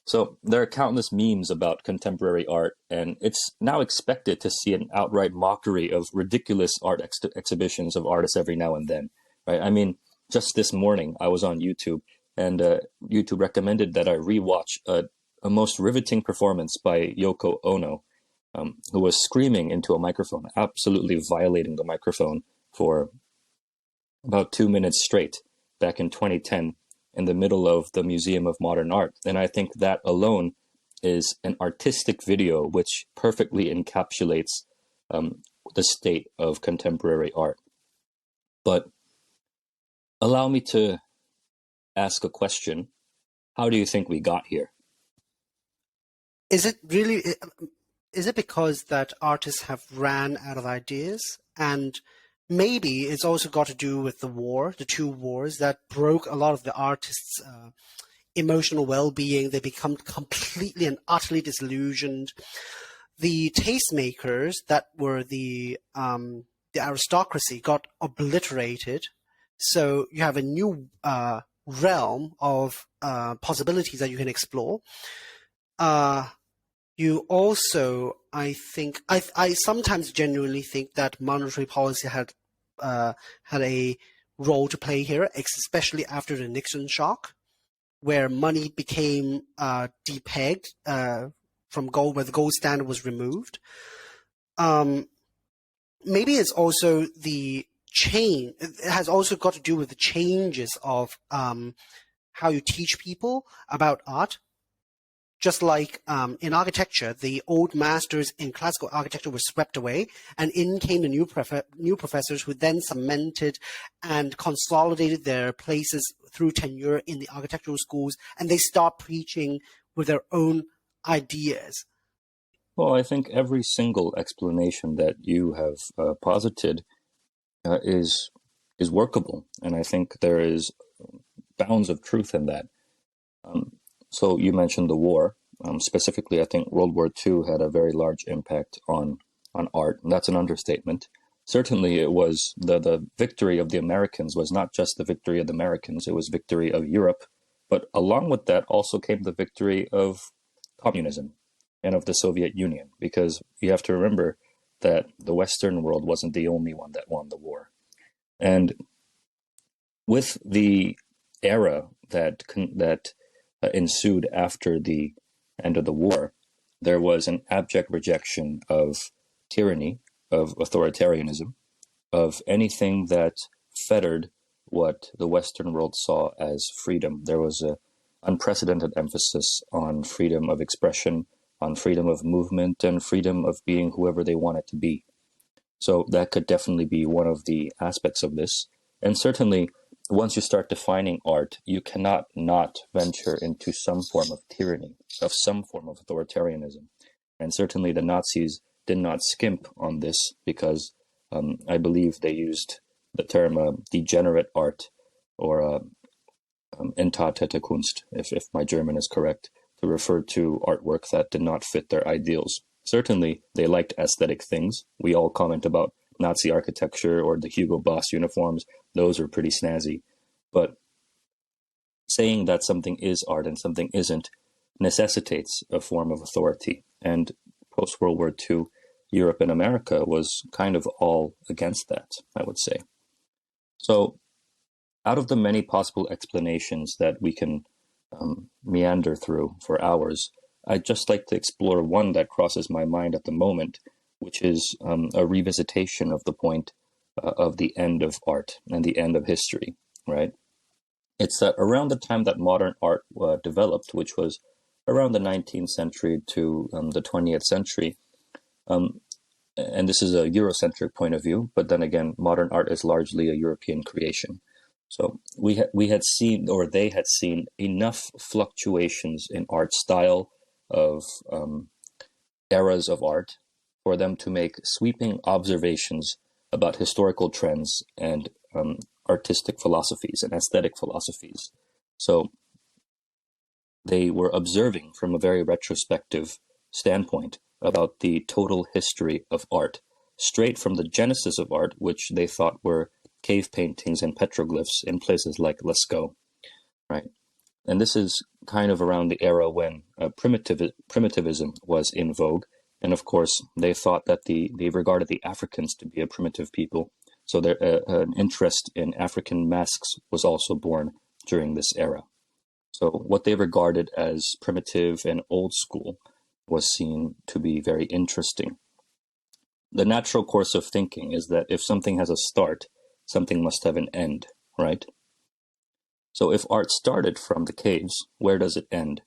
So there are countless memes about contemporary art, and it's now expected to see an outright mockery of ridiculous art exhibitions of artists every now and then, right? I mean, just this morning I was on YouTube, and YouTube recommended that I rewatch a most riveting performance by Yoko Ono, who was screaming into a microphone, absolutely violating the microphone for about 2 minutes straight back in 2010 in the middle of the Museum of Modern Art. And I think that alone is an artistic video which perfectly encapsulates the state of contemporary art. But allow me to ask a question. How do you think we got here? Is it because that artists have ran out of ideas? And maybe it's also got to do with the two wars that broke a lot of the artists' emotional well-being. They become completely and utterly disillusioned. The tastemakers that were the aristocracy got obliterated. So you have a new realm of possibilities that you can explore. You also, I think, I sometimes genuinely think that monetary policy had a role to play here, especially after the Nixon shock, where money became depegged from gold, where the gold standard was removed. Maybe it's also the change. It has also got to do with the changes of how you teach people about art. Just like in architecture, the old masters in classical architecture were swept away, and in came the new professors who then cemented and consolidated their places through tenure in the architectural schools, and they stopped preaching with their own ideas. Well, I think every single explanation that you have posited is workable, and I think there is bounds of truth in that. So you mentioned the war. Specifically, I think World War II had a very large impact on art, and that's an understatement. Certainly, it was the victory of the Americans was not just the victory of the Americans, it was victory of Europe. But along with that also came the victory of communism and of the Soviet Union, because you have to remember that the Western world wasn't the only one that won the war. And with the era that ensued after the end of the war, there was an abject rejection of tyranny, of authoritarianism, of anything that fettered what the Western world saw as freedom. There was an unprecedented emphasis on freedom of expression, on freedom of movement, and freedom of being whoever they wanted to be. So that could definitely be one of the aspects of this. And certainly, once you start defining art, you cannot not venture into some form of tyranny, of some form of authoritarianism. And certainly the Nazis did not skimp on this, because I believe they used the term degenerate art, or entartete Kunst, if my German is correct, to refer to artwork that did not fit their ideals. Certainly they liked aesthetic things. We all comment about Nazi architecture or the Hugo Boss uniforms. Those are pretty snazzy. But saying that something is art and something isn't necessitates a form of authority. And post-World War II, Europe and America was kind of all against that, I would say. So out of the many possible explanations that we can meander through for hours, I'd just like to explore one that crosses my mind at the moment, which is a revisitation of the point of the end of art and the end of history, right? It's that around the time that modern art developed, which was around the 19th century to the 20th century, and this is a Eurocentric point of view, but then again, modern art is largely a European creation. So we had seen, or they had seen, enough fluctuations in art style, of eras of art, for them to make sweeping observations about historical trends and artistic philosophies and aesthetic philosophies. So they were observing from a very retrospective standpoint about the total history of art, straight from the genesis of art, which they thought were cave paintings and petroglyphs in places like Lascaux, right? And this is kind of around the era when primitivism was in vogue. And of course, they thought that they regarded the Africans to be a primitive people. So an interest in African masks was also born during this era. So what they regarded as primitive and old school was seen to be very interesting. The natural course of thinking is that if something has a start, something must have an end, right? So if art started from the caves, where does it end?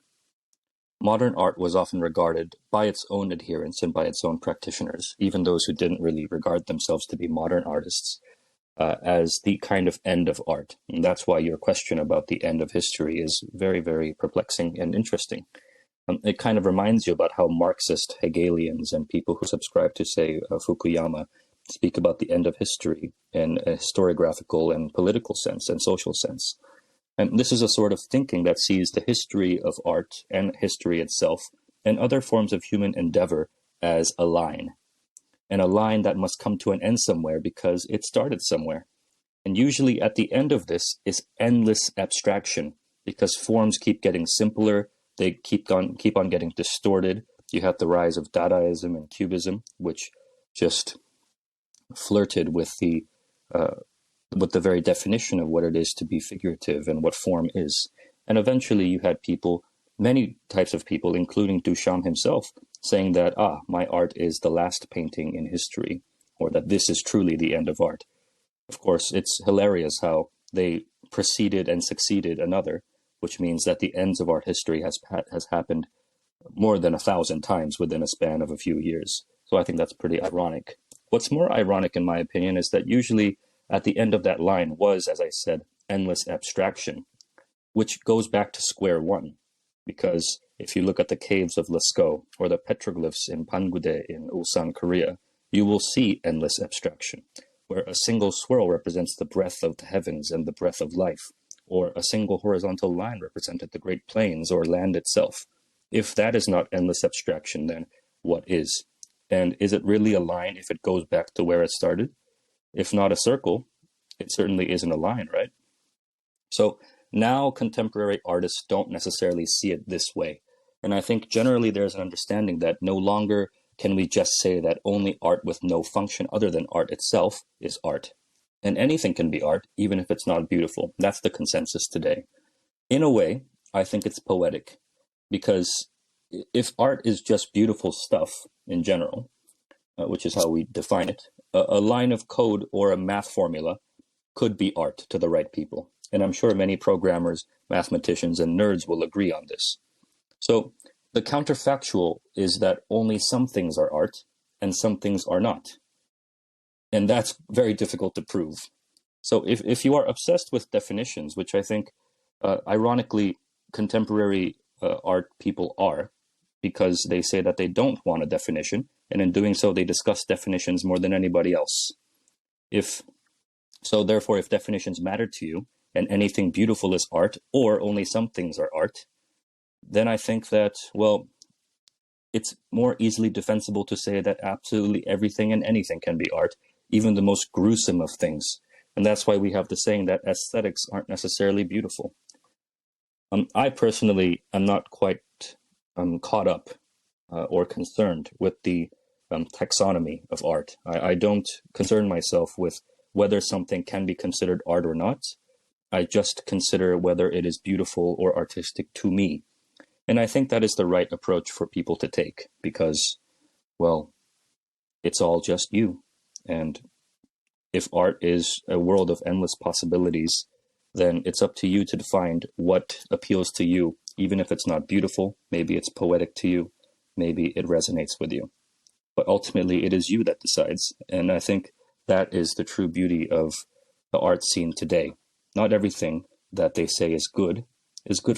Modern art was often regarded by its own adherents and by its own practitioners, even those who didn't really regard themselves to be modern artists, as the kind of end of art. And that's why your question about the end of history is very, very perplexing and interesting. It kind of reminds you about how Marxist Hegelians and people who subscribe to, say, Fukuyama speak about the end of history in a historiographical and political sense and social sense. And this is a sort of thinking that sees the history of art and history itself and other forms of human endeavor as a line, and a line that must come to an end somewhere because it started somewhere. And usually at the end of this is endless abstraction, because forms keep getting simpler, they keep on getting distorted. You have the rise of Dadaism and Cubism, which just flirted with the very definition of what it is to be figurative and what form is. And eventually you had people, many types of people, including Duchamp himself, saying that, my art is the last painting in history, or that this is truly the end of art. Of course, it's hilarious how they preceded and succeeded another, which means that the ends of art history has happened more than 1,000 times within a span of a few years. So I think that's pretty ironic. What's more ironic, in my opinion, is that usually at the end of that line was, as I said, endless abstraction, which goes back to square one. Because if you look at the caves of Lascaux or the petroglyphs in Pangude in Ulsan, Korea, you will see endless abstraction, where a single swirl represents the breath of the heavens and the breath of life, or a single horizontal line represented the Great Plains or land itself. If that is not endless abstraction, then what is? And is it really a line if it goes back to where it started? If not a circle, it certainly isn't a line, right? So now contemporary artists don't necessarily see it this way. And I think generally there's an understanding that no longer can we just say that only art with no function other than art itself is art. And anything can be art, even if it's not beautiful. That's the consensus today. In a way, I think it's poetic, because if art is just beautiful stuff in general, which is how we define it, a line of code or a math formula could be art to the right people. And I'm sure many programmers, mathematicians, and nerds will agree on this. So the counterfactual is that only some things are art and some things are not. And that's very difficult to prove. So if you are obsessed with definitions, which I think, ironically, contemporary art people are, because they say that they don't want a definition, and in doing so, they discuss definitions more than anybody else. Therefore, if definitions matter to you, and anything beautiful is art, or only some things are art, then I think that, well, it's more easily defensible to say that absolutely everything and anything can be art, even the most gruesome of things. And that's why we have the saying that aesthetics aren't necessarily beautiful. I personally am not quite caught up or concerned with the taxonomy of art. I don't concern myself with whether something can be considered art or not. I just consider whether it is beautiful or artistic to me. And I think that is the right approach for people to take because, well, it's all just you. And if art is a world of endless possibilities, then it's up to you to define what appeals to you, even if it's not beautiful. Maybe it's poetic to you. Maybe it resonates with you. But ultimately, it is you that decides. And I think that is the true beauty of the art scene today. Not everything that they say is good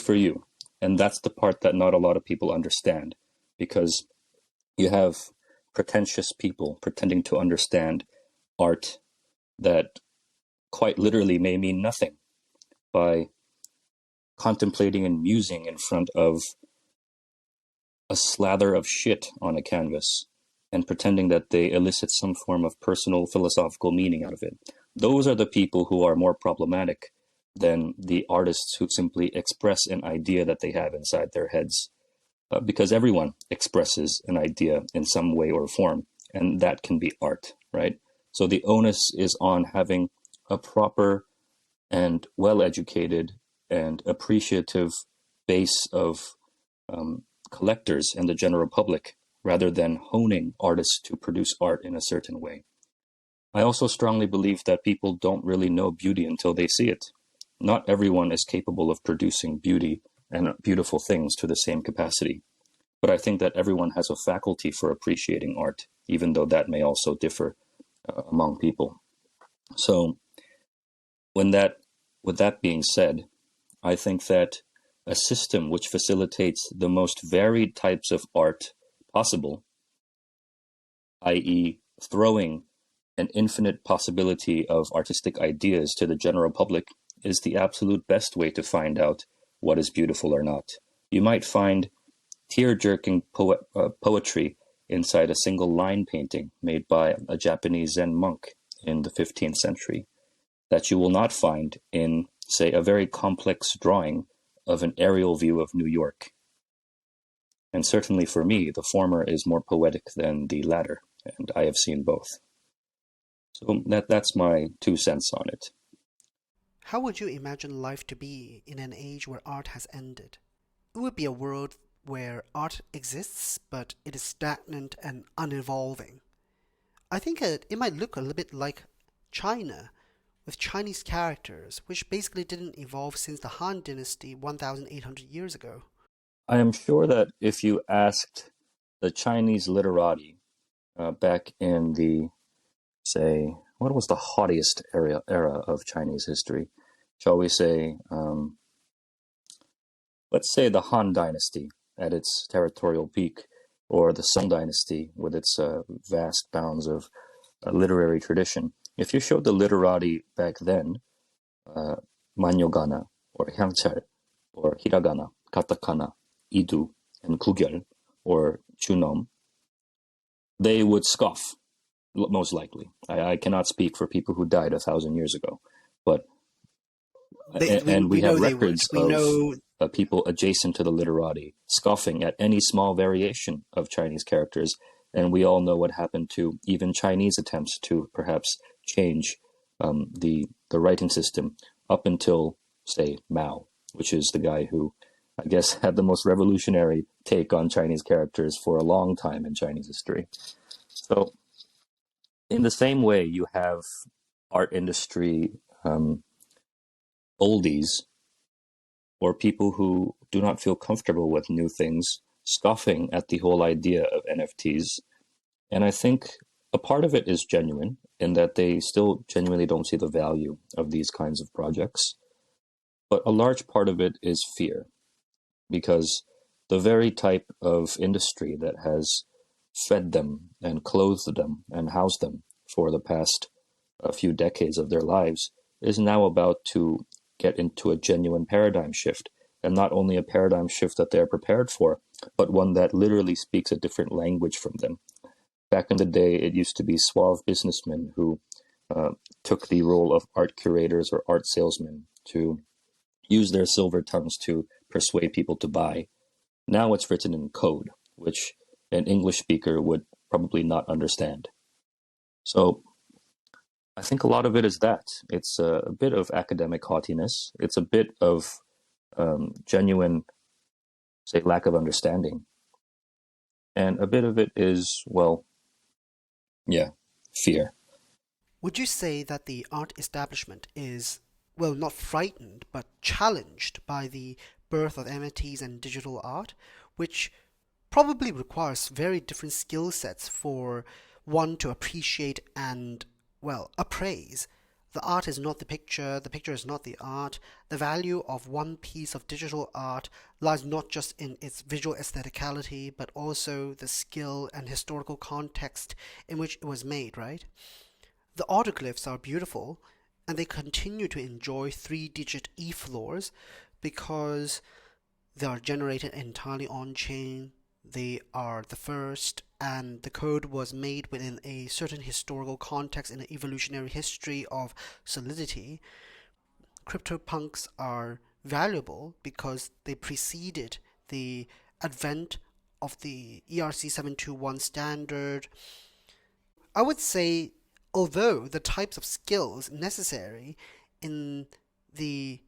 for you. And that's the part that not a lot of people understand, because you have pretentious people pretending to understand art that quite literally may mean nothing by contemplating and musing in front of a slather of shit on a canvas and pretending that they elicit some form of personal philosophical meaning out of it. Those are the people who are more problematic than the artists who simply express an idea that they have inside their heads. Because everyone expresses an idea in some way or form, and that can be art, right? So the onus is on having a proper and well-educated and appreciative base of collectors and the general public, rather than honing artists to produce art in a certain way. I also strongly believe that people don't really know beauty until they see it. Not everyone is capable of producing beauty and beautiful things to the same capacity. But I think that everyone has a faculty for appreciating art, even though that may also differ among people. So with that being said, I think that a system which facilitates the most varied types of art possible, i.e. throwing an infinite possibility of artistic ideas to the general public, is the absolute best way to find out what is beautiful or not. You might find tear-jerking poetry inside a single line painting made by a Japanese Zen monk in the 15th century that you will not find in, say, a very complex drawing of an aerial view of New York. And certainly for me, the former is more poetic than the latter, and I have seen both. So that's my 2 cents on it. How would you imagine life to be in an age where art has ended? It would be a world where art exists, but it is stagnant and unevolving. I think it might look a little bit like China, with Chinese characters, which basically didn't evolve since the Han Dynasty 1,800 years ago. I am sure that if you asked the Chinese literati back in the, say, what was the haughtiest era of Chinese history? Shall we say, let's say the Han Dynasty at its territorial peak, or the Song Dynasty with its vast bounds of literary tradition. If you showed the literati back then, Manyogana, or Hyangchal, or Hiragana, Katakana, Idu, and Kugyal, or Chunom, they would scoff, most likely. I cannot speak for people who died 1,000 years ago, but we have records of people adjacent to the literati scoffing at any small variation of Chinese characters, and we all know what happened to even Chinese attempts to perhaps change the writing system up until, say, Mao, which is the guy who, I guess, had the most revolutionary take on Chinese characters for a long time in Chinese history. So in the same way, you have art industry oldies, or people who do not feel comfortable with new things, scoffing at the whole idea of NFTs. And I think a part of it is genuine, in that they still genuinely don't see the value of these kinds of projects. But a large part of it is fear, because the very type of industry that has fed them and clothed them and housed them for the past few decades of their lives is now about to get into a genuine paradigm shift, and not only a paradigm shift that they're prepared for, but one that literally speaks a different language from them. Back in the day, it used to be suave businessmen who took the role of art curators or art salesmen to use their silver tongues to persuade people to buy. Now it's written in code, which an English speaker would probably not understand. So I think a lot of it is that. It's a bit of academic haughtiness. It's a bit of genuine, say, lack of understanding. And a bit of it is, well, yeah, fear. Would you say that the art establishment is, well, not frightened, but challenged by the birth of NFTs and digital art, which probably requires very different skill sets for one to appreciate and, well, appraise? The art is not the picture is not the art. The value of one piece of digital art lies not just in its visual aestheticality, but also the skill and historical context in which it was made, right? The autoglyphs are beautiful, and they continue to enjoy 3-digit E-floors because they are generated entirely on-chain. They are the first, and the code was made within a certain historical context in the evolutionary history of solidity. CryptoPunks are valuable because they preceded the advent of the ERC 721 standard. I would say, although the types of skills necessary in the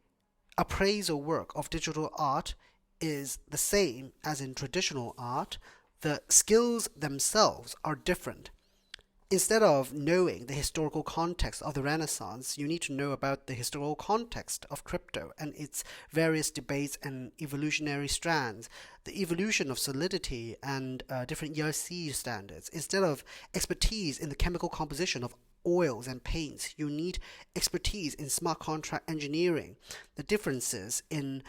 appraisal work of digital art is the same as in traditional art, the skills themselves are different. Instead of knowing the historical context of the Renaissance, you need to know about the historical context of crypto and its various debates and evolutionary strands, the evolution of solidity and different ERC standards. Instead of expertise in the chemical composition of oils and paints, you need expertise in smart contract engineering, the differences in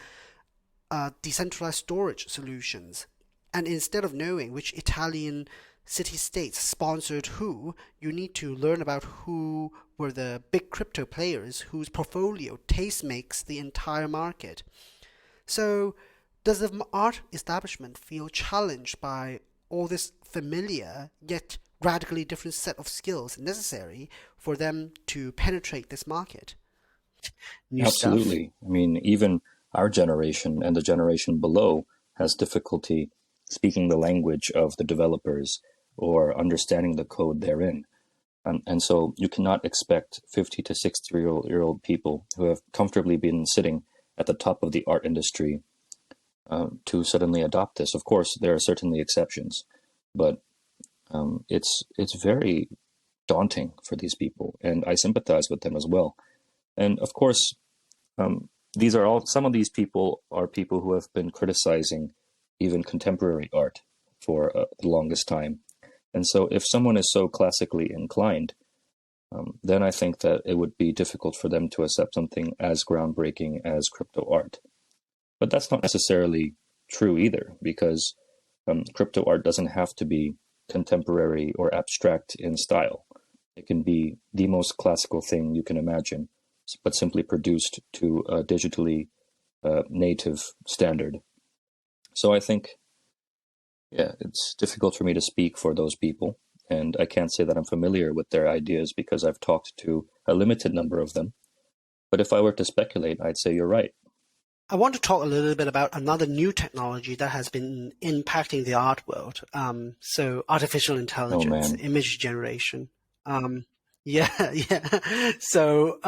decentralized storage solutions. And instead of knowing which Italian city-states sponsored who, you need to learn about who were the big crypto players whose portfolio tastemakes the entire market. So, does the art establishment feel challenged by all this familiar yet radically different set of skills necessary for them to penetrate this market? Absolutely. I mean, even our generation and the generation below has difficulty speaking the language of the developers or understanding the code therein. And so you cannot expect 50 to 60-year-old people who have comfortably been sitting at the top of the art industry to suddenly adopt this. Of course, there are certainly exceptions, but it's very daunting for these people, and I sympathize with them as well. And of course, some of these people are people who have been criticizing even contemporary art for the longest time. And so if someone is so classically inclined, then I think that it would be difficult for them to accept something as groundbreaking as crypto art. But that's not necessarily true either, because crypto art doesn't have to be contemporary or abstract in style. It can be the most classical thing you can imagine, but simply produced to a digitally native standard. So I think, it's difficult for me to speak for those people, and I can't say that I'm familiar with their ideas because I've talked to a limited number of them. But if I were to speculate, I'd say you're right. I want to talk a little bit about another new technology that has been impacting the art world. So artificial intelligence, image generation. So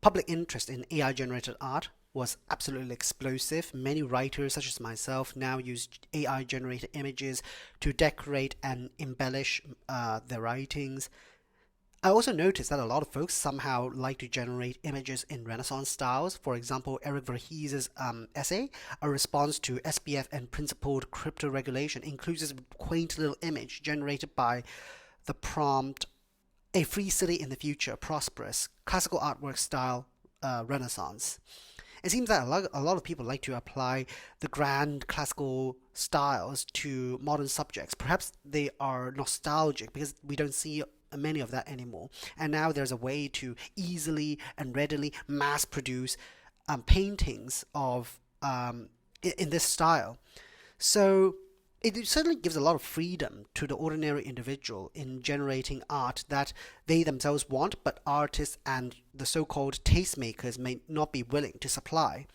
public interest in AI-generated art was absolutely explosive. Many writers, such as myself, now use AI-generated images to decorate and embellish their writings. I also noticed that a lot of folks somehow like to generate images in Renaissance styles. For example, Eric Verhees's essay, A Response to SBF and Principled Crypto Regulation, includes this quaint little image generated by the prompt, "A free city in the future, prosperous, classical artwork style, Renaissance." It seems that a lot of people like to apply the grand classical styles to modern subjects. Perhaps they are nostalgic because we don't see many of that anymore. And now there's a way to easily and readily mass produce paintings of in this style. So it certainly gives a lot of freedom to the ordinary individual in generating art that they themselves want, but artists and the so-called tastemakers may not be willing to supply.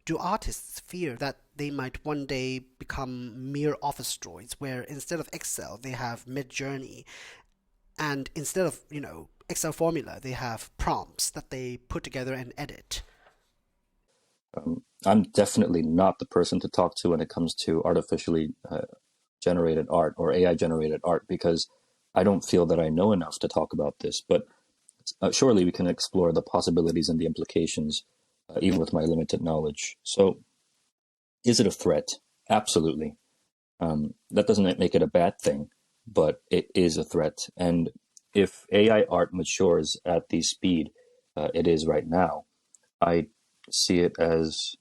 Do artists fear that they might one day become mere office droids, where instead of Excel they have Midjourney, and instead of Excel formula they have prompts that they put together and edit? I'm definitely not the person to talk to when it comes to artificially generated art or AI generated art, because I don't feel that I know enough to talk about this. But surely we can explore the possibilities and the implications, even with my limited knowledge. So is it a threat? Absolutely. That doesn't make it a bad thing, but it is a threat. And if AI art matures at the speed it is right now, I see it as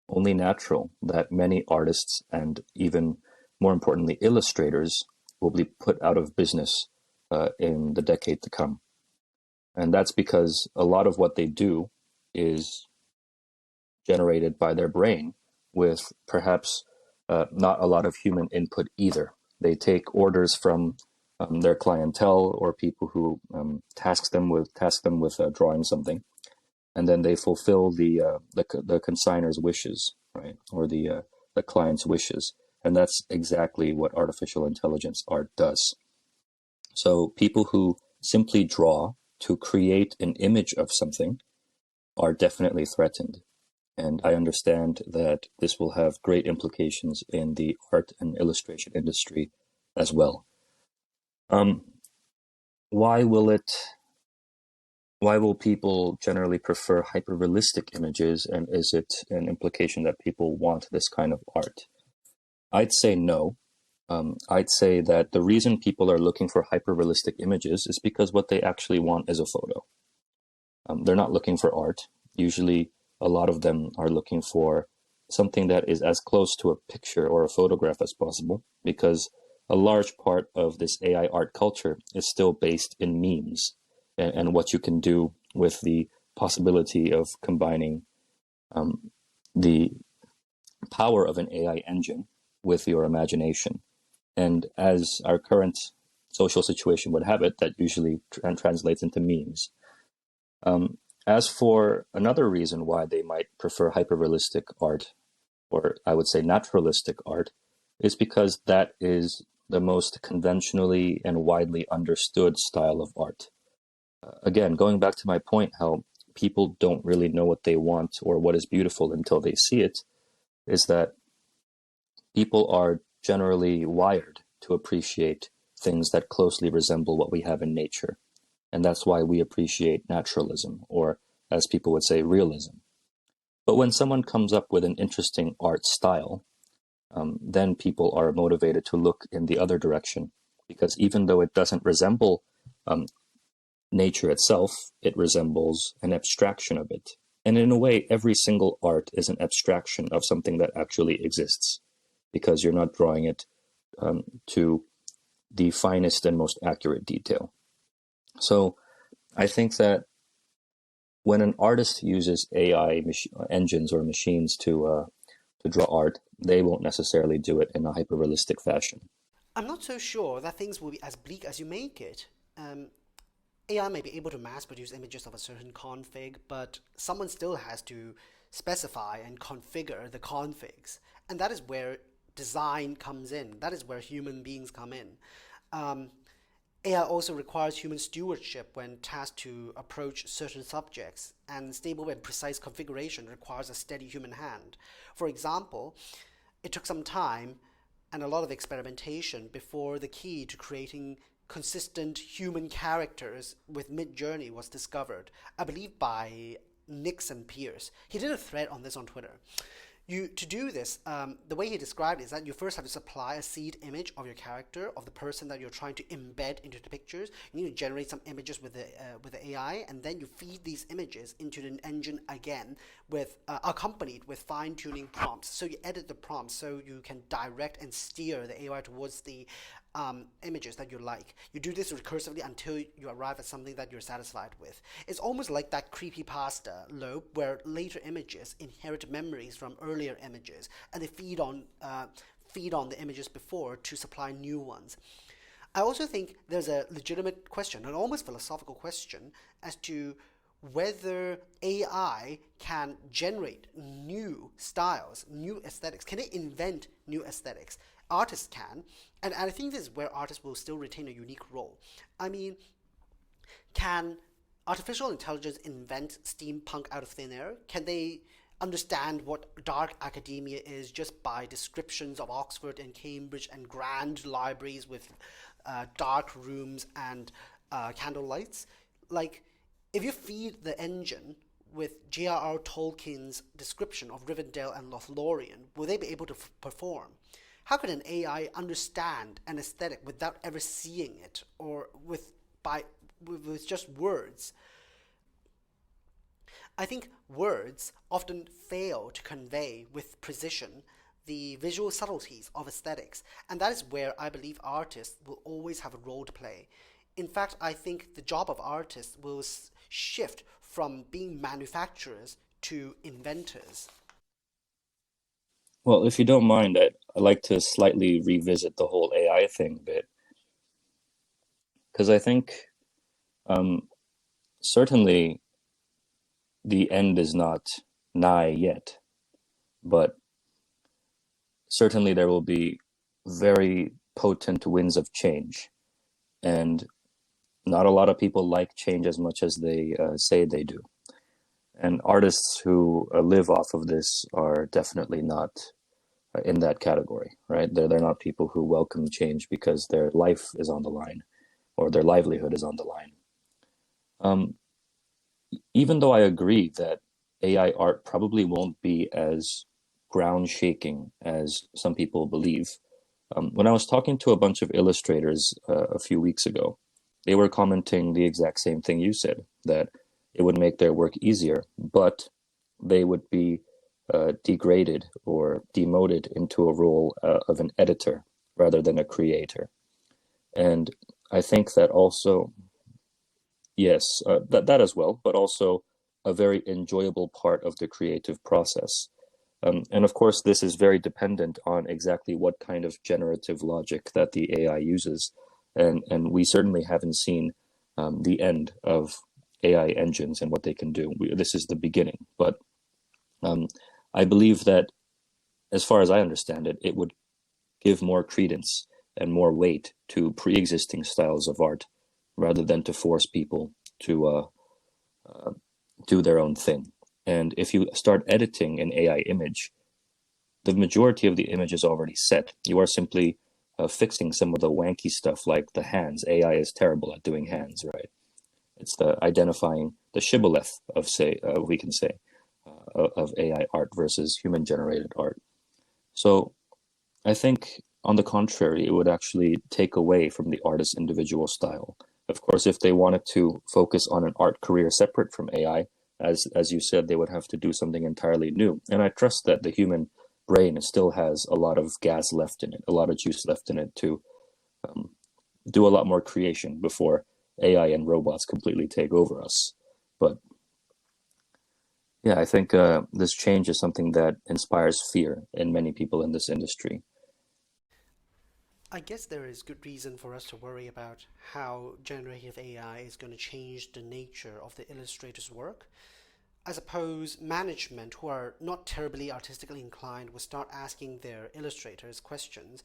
only natural that many artists and even more importantly illustrators will be put out of business in the decade to come. And that's because a lot of what they do is generated by their brain with perhaps not a lot of human input either. They take orders from their clientele or people who task them with drawing something. and then they fulfill the consignor's wishes, right, or the client's wishes, and that's exactly what artificial intelligence art does. So people who simply draw to create an image of something are definitely threatened. And I understand that this will have great implications in the art and illustration industry as well. Why will people generally prefer hyper-realistic images, and is it an implication that people want this kind of art? I'd say no. I'd say that the reason people are looking for hyper-realistic images is because what they actually want is a photo. They're not looking for art. Usually, a lot of them are looking for something that is as close to a picture or a photograph as possible, because a large part of this AI art culture is still based in memes and what you can do with the possibility of combining the power of an AI engine with your imagination. And as our current social situation would have it, that usually translates into memes. As for another reason why they might prefer hyper-realistic art, or I would say naturalistic art, is because that is the most conventionally and widely understood style of art. Again, going back to my point, how people don't really know what they want or what is beautiful until they see it, is that people are generally wired to appreciate things that closely resemble what we have in nature. And that's why we appreciate naturalism, or as people would say, realism. But when someone comes up with an interesting art style, then people are motivated to look in the other direction, because even though it doesn't resemble nature itself, it resembles an abstraction of it. And in a way, every single art is an abstraction of something that actually exists, because you're not drawing it to the finest and most accurate detail. So I think that when an artist uses AI engines or machines to draw art, they won't necessarily do it in a hyper-realistic fashion. I'm not so sure that things will be as bleak as you make it. AI may be able to mass produce images of a certain config, but someone still has to specify and configure the configs. And that is where design comes in. That is where human beings come in. AI also requires human stewardship when tasked to approach certain subjects, and stable and precise configuration requires a steady human hand. For example, it took some time and a lot of experimentation before the key to creating consistent human characters with Mid-Journey was discovered, I believe by Nixon Pierce. He did a thread on this on Twitter. To do this, the way he described it is that you first have to supply a seed image of your character, of the person that you're trying to embed into the pictures. You need to generate some images with the AI, and then you feed these images into an engine again, with accompanied with fine-tuning prompts. So you edit the prompts so you can direct and steer the AI towards the images that you like. You do this recursively until you arrive at something that you're satisfied with. It's almost like that creepypasta loop where later images inherit memories from earlier images, and they feed on the images before to supply new ones. I also think there's a legitimate question, an almost philosophical question, as to whether AI can generate new styles, new aesthetics. Can it invent new aesthetics? Artists can, and I think this is where artists will still retain a unique role. I mean, can artificial intelligence invent steampunk out of thin air? Can they understand what dark academia is just by descriptions of Oxford and Cambridge and grand libraries with dark rooms and candle lights? Like, if you feed the engine with J.R.R. Tolkien's description of Rivendell and Lothlorien, will they be able to perform? How could an AI understand an aesthetic without ever seeing it, or with just words? I think words often fail to convey with precision the visual subtleties of aesthetics, and that is where I believe artists will always have a role to play. In fact, I think the job of artists will shift from being manufacturers to inventors. Well, if you don't mind, I'd like to slightly revisit the whole AI thing a bit, because I think certainly the end is not nigh yet, but certainly there will be very potent winds of change, and not a lot of people like change as much as they say they do. And artists who live off of this are definitely not in that category, right? They're not people who welcome change because their life is on the line or their livelihood is on the line. Even though I agree that AI art probably won't be as ground shaking as some people believe, when I was talking to a bunch of illustrators a few weeks ago, they were commenting the exact same thing you said, that it would make their work easier, but they would be degraded or demoted into a role of an editor rather than a creator. And I think that also, yes, that as well, but also a very enjoyable part of the creative process. And of course, this is very dependent on exactly what kind of generative logic that the AI uses. And we certainly haven't seen the end of AI engines and what they can do. This is the beginning. But I believe that, as far as I understand it, it would give more credence and more weight to pre-existing styles of art rather than to force people to do their own thing. And if you start editing an AI image, the majority of the image is already set. You are simply fixing some of the wanky stuff like the hands. AI is terrible at doing hands, right? It's the identifying the shibboleth of, say, we can say, of AI art versus human-generated art. So I think, on the contrary, it would actually take away from the artist's individual style. Of course, if they wanted to focus on an art career separate from AI, as you said, they would have to do something entirely new. And I trust that the human brain still has a lot of gas left in it, a lot of juice left in it to do a lot more creation before AI and robots completely take over us. But yeah, I think this change is something that inspires fear in many people in this industry. I guess there is good reason for us to worry about how generative AI is going to change the nature of the illustrator's work. I suppose management, who are not terribly artistically inclined, will start asking their illustrators questions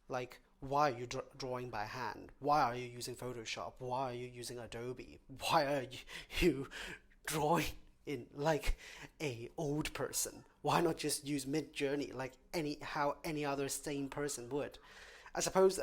like, why are you drawing by hand? Why are you using Photoshop? Why are you using Adobe? Why are you drawing in like a old person? Why not just use Mid-Journey like how any other sane person would? I suppose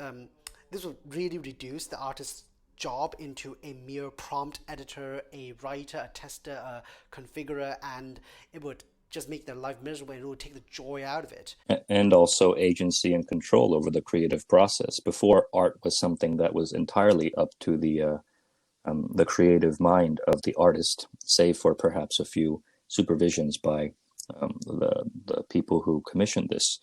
this will really reduce the artist's job into a mere prompt editor, a writer, a tester, a configurer, and it would just make their life miserable and it would take the joy out of it. And also agency and control over the creative process. Before, art was something that was entirely up to the creative mind of the artist, save for perhaps a few supervisions by the people who commissioned this.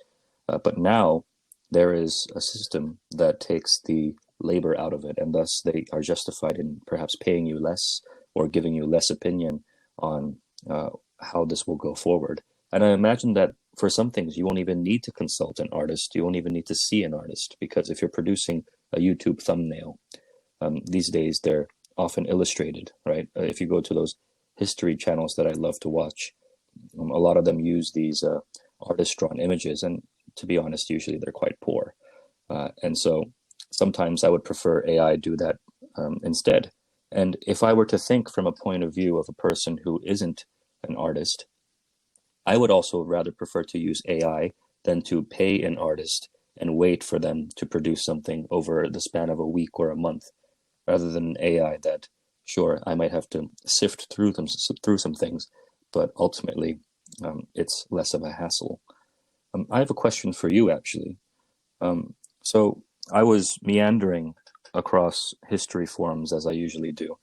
But now there is a system that takes the labor out of it, and thus they are justified in perhaps paying you less or giving you less opinion on how this will go forward. And I imagine that for some things, you won't even need to consult an artist. You won't even need to see an artist, because if you're producing a YouTube thumbnail, these days they're often illustrated, right? If you go to those history channels that I love to watch, a lot of them use these artist-drawn images, and to be honest, usually they're quite poor. And so sometimes I would prefer AI do that instead. And if I were to think from a point of view of a person who isn't an artist, I would also rather prefer to use AI than to pay an artist and wait for them to produce something over the span of a week or a month, rather than AI that, sure, I might have to sift through some things, but ultimately it's less of a hassle. I have a question for you, actually. So I was meandering across history forums, as I usually do,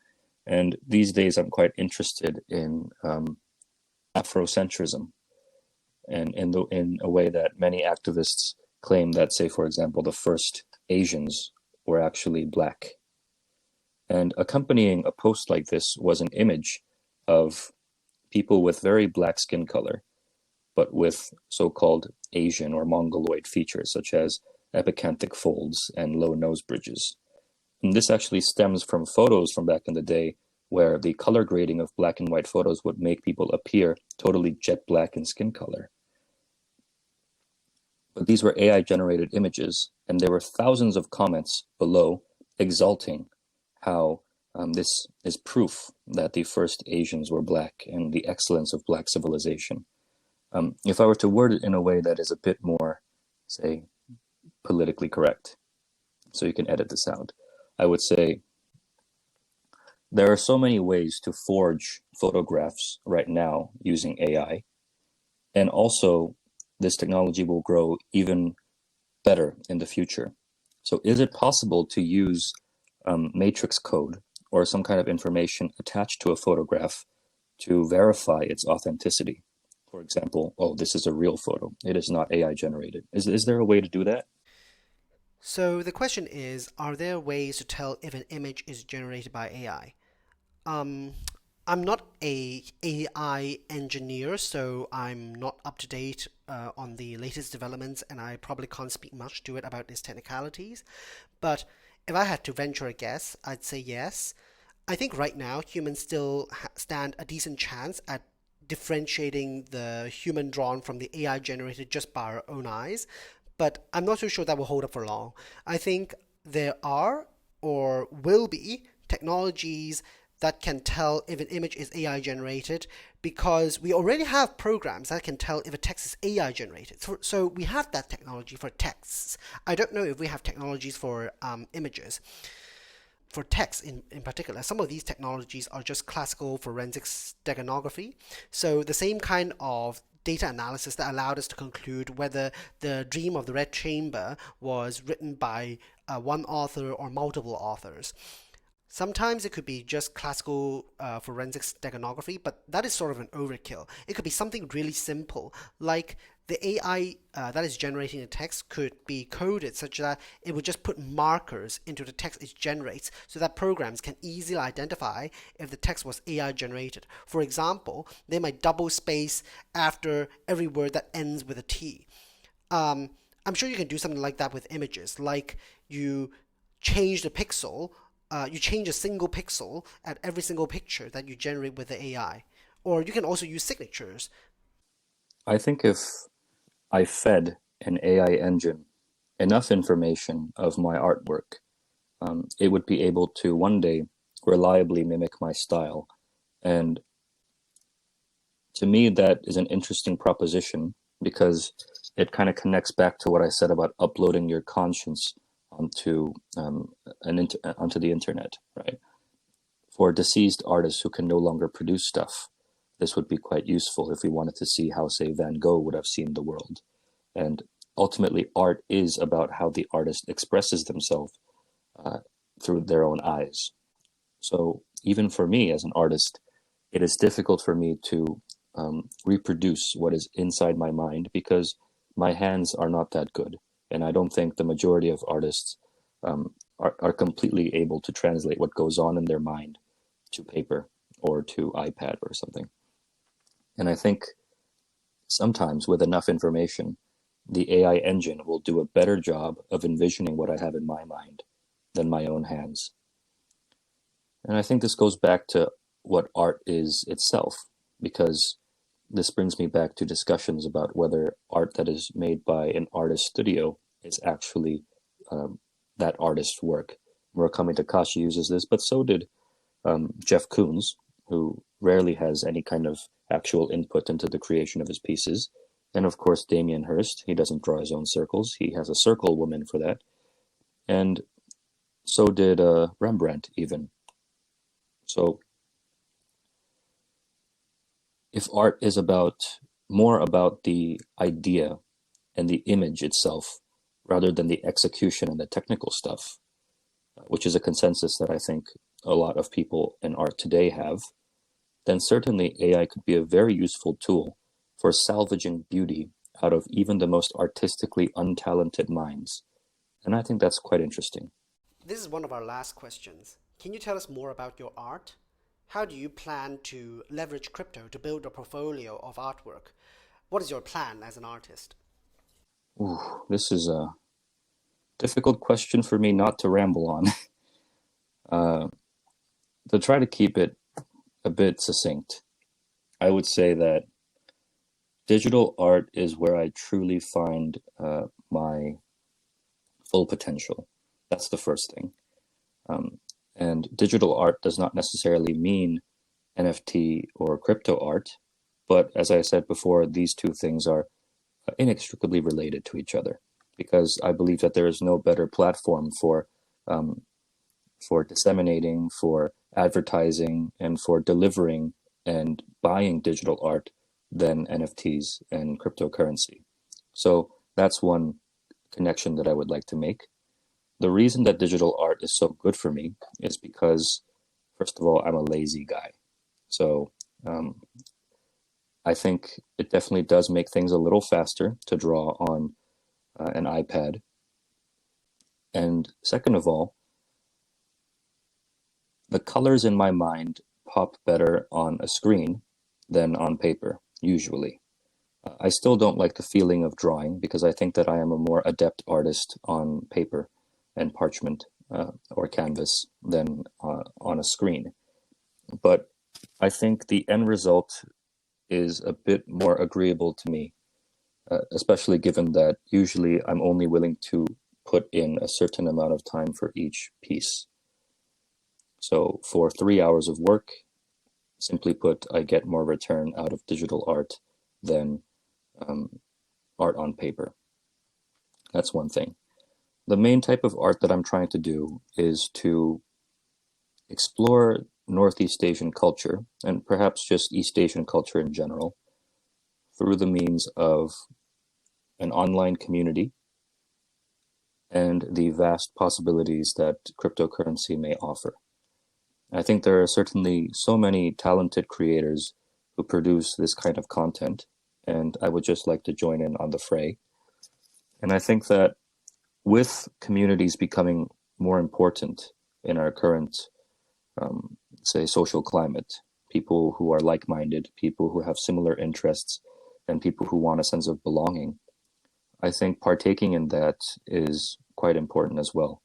and these days I'm quite interested in Afrocentrism, and in a way that many activists claim that, say, for example, the first Asians were actually black. And accompanying a post like this was an image of people with very black skin color, but with so-called Asian or Mongoloid features, such as epicanthic folds and low nose bridges. And this actually stems from photos from back in the day where the color grading of black and white photos would make people appear totally jet black in skin color. But these were AI-generated images, and there were thousands of comments below exalting how this is proof that the first Asians were black and the excellence of black civilization. If I were to word it in a way that is a bit more, say, politically correct, so you can edit this out, I would say there are so many ways to forge photographs right now using AI, and also this technology will grow even better in the future. So is it possible to use matrix code or some kind of information attached to a photograph to verify its authenticity? For example, oh, this is a real photo. It is not AI generated. Is there a way to do that? So the question is, are there ways to tell if an image is generated by AI? I'm not a AI engineer, so I'm not up to date on the latest developments, and I probably can't speak much to it about its technicalities. But if I had to venture a guess, I'd say yes. I think right now humans still stand a decent chance at differentiating the human drawn from the AI generated just by our own eyes, but I'm not too sure that will hold up for long. I think there are or will be technologies that can tell if an image is AI generated, because we already have programs that can tell if a text is AI generated. So we have that technology for texts. I don't know if we have technologies for images. For text in particular, some of these technologies are just classical forensic steganography. So the same kind of data analysis that allowed us to conclude whether the Dream of the Red Chamber was written by one author or multiple authors. Sometimes it could be just classical forensic steganography, but that is sort of an overkill. It could be something really simple, like the AI that is generating the text could be coded such that it would just put markers into the text it generates so that programs can easily identify if the text was AI generated. For example, they might double space after every word that ends with a T. I'm sure you can do something like that with images, like you change the pixel. You change a single pixel at every single picture that you generate with the AI. Or you can also use signatures. I think if I fed an AI engine enough information of my artwork, it would be able to one day reliably mimic my style. And to me, that is an interesting proposition because it kind of connects back to what I said about uploading your conscience onto the internet, right? For deceased artists who can no longer produce stuff, this would be quite useful if we wanted to see how, say, Van Gogh would have seen the world. And ultimately, art is about how the artist expresses themselves through their own eyes. So even for me as an artist, it is difficult for me to reproduce what is inside my mind because my hands are not that good. And I don't think the majority of artists are completely able to translate what goes on in their mind to paper or to iPad or something. And I think sometimes with enough information, the AI engine will do a better job of envisioning what I have in my mind than my own hands. And I think this goes back to what art is itself, because this brings me back to discussions about whether art that is made by an artist studio is actually that artist's work. Murakami Takashi uses this, but so did Jeff Koons, who rarely has any kind of actual input into the creation of his pieces. And of course, Damien Hirst, he doesn't draw his own circles. He has a circle woman for that. And so did Rembrandt even. So if art is more about the idea and the image itself, rather than the execution and the technical stuff, which is a consensus that I think a lot of people in art today have, then certainly AI could be a very useful tool for salvaging beauty out of even the most artistically untalented minds. And I think that's quite interesting. This is one of our last questions. Can you tell us more about your art? How do you plan to leverage crypto to build a portfolio of artwork? What is your plan as an artist? Ooh, this is a difficult question for me not to ramble on. to try to keep it a bit succinct, I would say that digital art is where I truly find my full potential. That's the first thing. And digital art does not necessarily mean NFT or crypto art, but as I said before, these two things are inextricably related to each other, because I believe that there is no better platform for disseminating, for advertising, and for delivering and buying digital art than NFTs and cryptocurrency. So that's one connection that I would like to make. The reason that digital art is so good for me is because, first of all, I'm a lazy guy. So I think it definitely does make things a little faster to draw on an iPad. And second of all, the colors in my mind pop better on a screen than on paper, usually. I still don't like the feeling of drawing because I think that I am a more adept artist on paper and parchment or canvas than on a screen. But I think the end result is a bit more agreeable to me, especially given that usually I'm only willing to put in a certain amount of time for each piece. So for 3 hours of work, simply put, I get more return out of digital art than art on paper. That's one thing. The main type of art that I'm trying to do is to explore Northeast Asian culture, and perhaps just East Asian culture in general, through the means of an online community and the vast possibilities that cryptocurrency may offer. I think there are certainly so many talented creators who produce this kind of content, and I would just like to join in on the fray. And I think that with communities becoming more important in our current, say, social climate, people who are like-minded, people who have similar interests, and people who want a sense of belonging, I think partaking in that is quite important as well.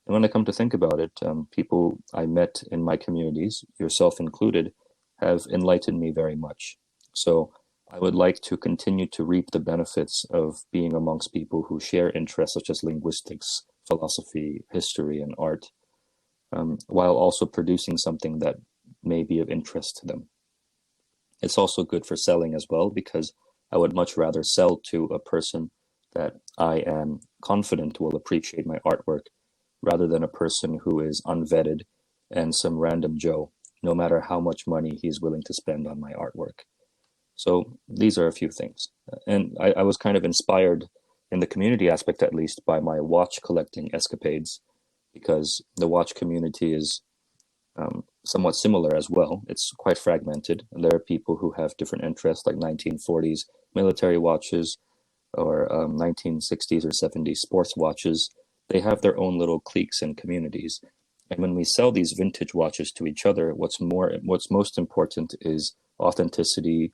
And when I come to think about it, people I met in my communities, yourself included, have enlightened me very much. So I would like to continue to reap the benefits of being amongst people who share interests such as linguistics, philosophy, history, and art, while also producing something that may be of interest to them. It's also good for selling as well, because I would much rather sell to a person that I am confident will appreciate my artwork rather than a person who is unvetted and some random Joe, no matter how much money he's willing to spend on my artwork. So these are a few things. And I was kind of inspired in the community aspect, at least, by my watch collecting escapades, because the watch community is somewhat similar as well. It's quite fragmented. There are people who have different interests, like 1940s military watches or 1960s or 70s sports watches. They have their own little cliques and communities. And when we sell these vintage watches to each other, what's most important is authenticity,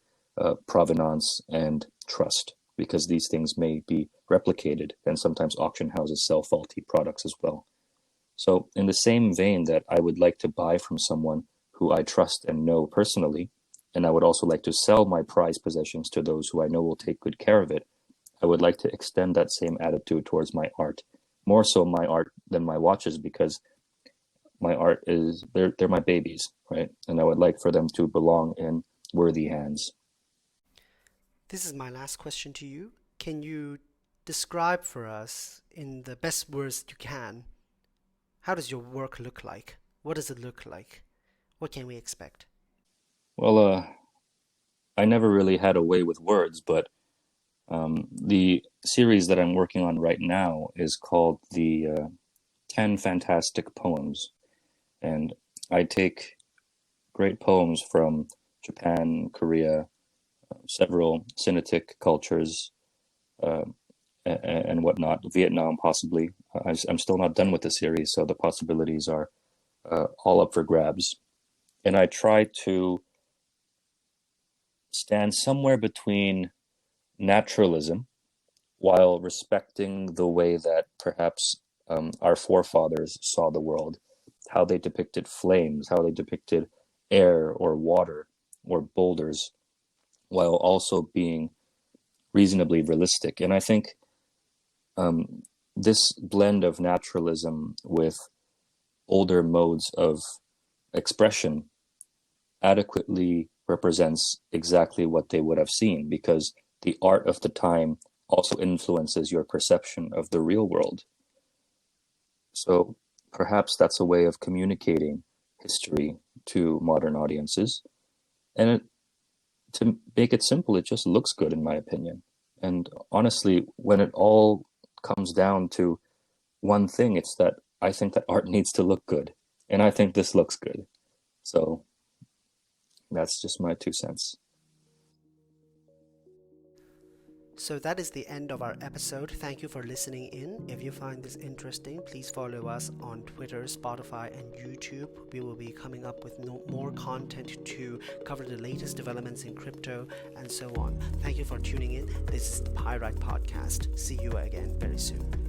provenance, and trust, because these things may be replicated, and sometimes auction houses sell faulty products as well. So in the same vein that I would like to buy from someone who I trust and know personally, and I would also like to sell my prized possessions to those who I know will take good care of it, I would like to extend that same attitude towards my art. More so my art than my watches, because my art is, they're my babies, right? And I would like for them to belong in worthy hands. This is my last question to you. Can you describe for us, in the best words you can, how does your work look like? What does it look like? What can we expect? Well, I never really had a way with words, but the series that I'm working on right now is called the 10 Fantastic Poems. And I take great poems from Japan, Korea, several Sinitic cultures, and whatnot, Vietnam possibly. I'm still not done with the series, so the possibilities are all up for grabs. And I try to stand somewhere between naturalism while respecting the way that perhaps our forefathers saw the world. how they depicted flames, how they depicted air or water or boulders, while also being reasonably realistic. And I think this blend of naturalism with older modes of expression adequately represents exactly what they would have seen, because the art of the time also influences your perception of the real world. So perhaps that's a way of communicating history to modern audiences. And to make it simple, it just looks good, in my opinion. And honestly, when it all comes down to one thing, it's that I think that art needs to look good. And I think this looks good. So that's just my 2 cents. So that is the end of our episode. Thank you for listening in. If you find this interesting, please follow us on Twitter, Spotify, and YouTube. We will be coming up with more content to cover the latest developments in crypto and so on. Thank you for tuning in. This is the Pyrite Podcast. See you again very soon.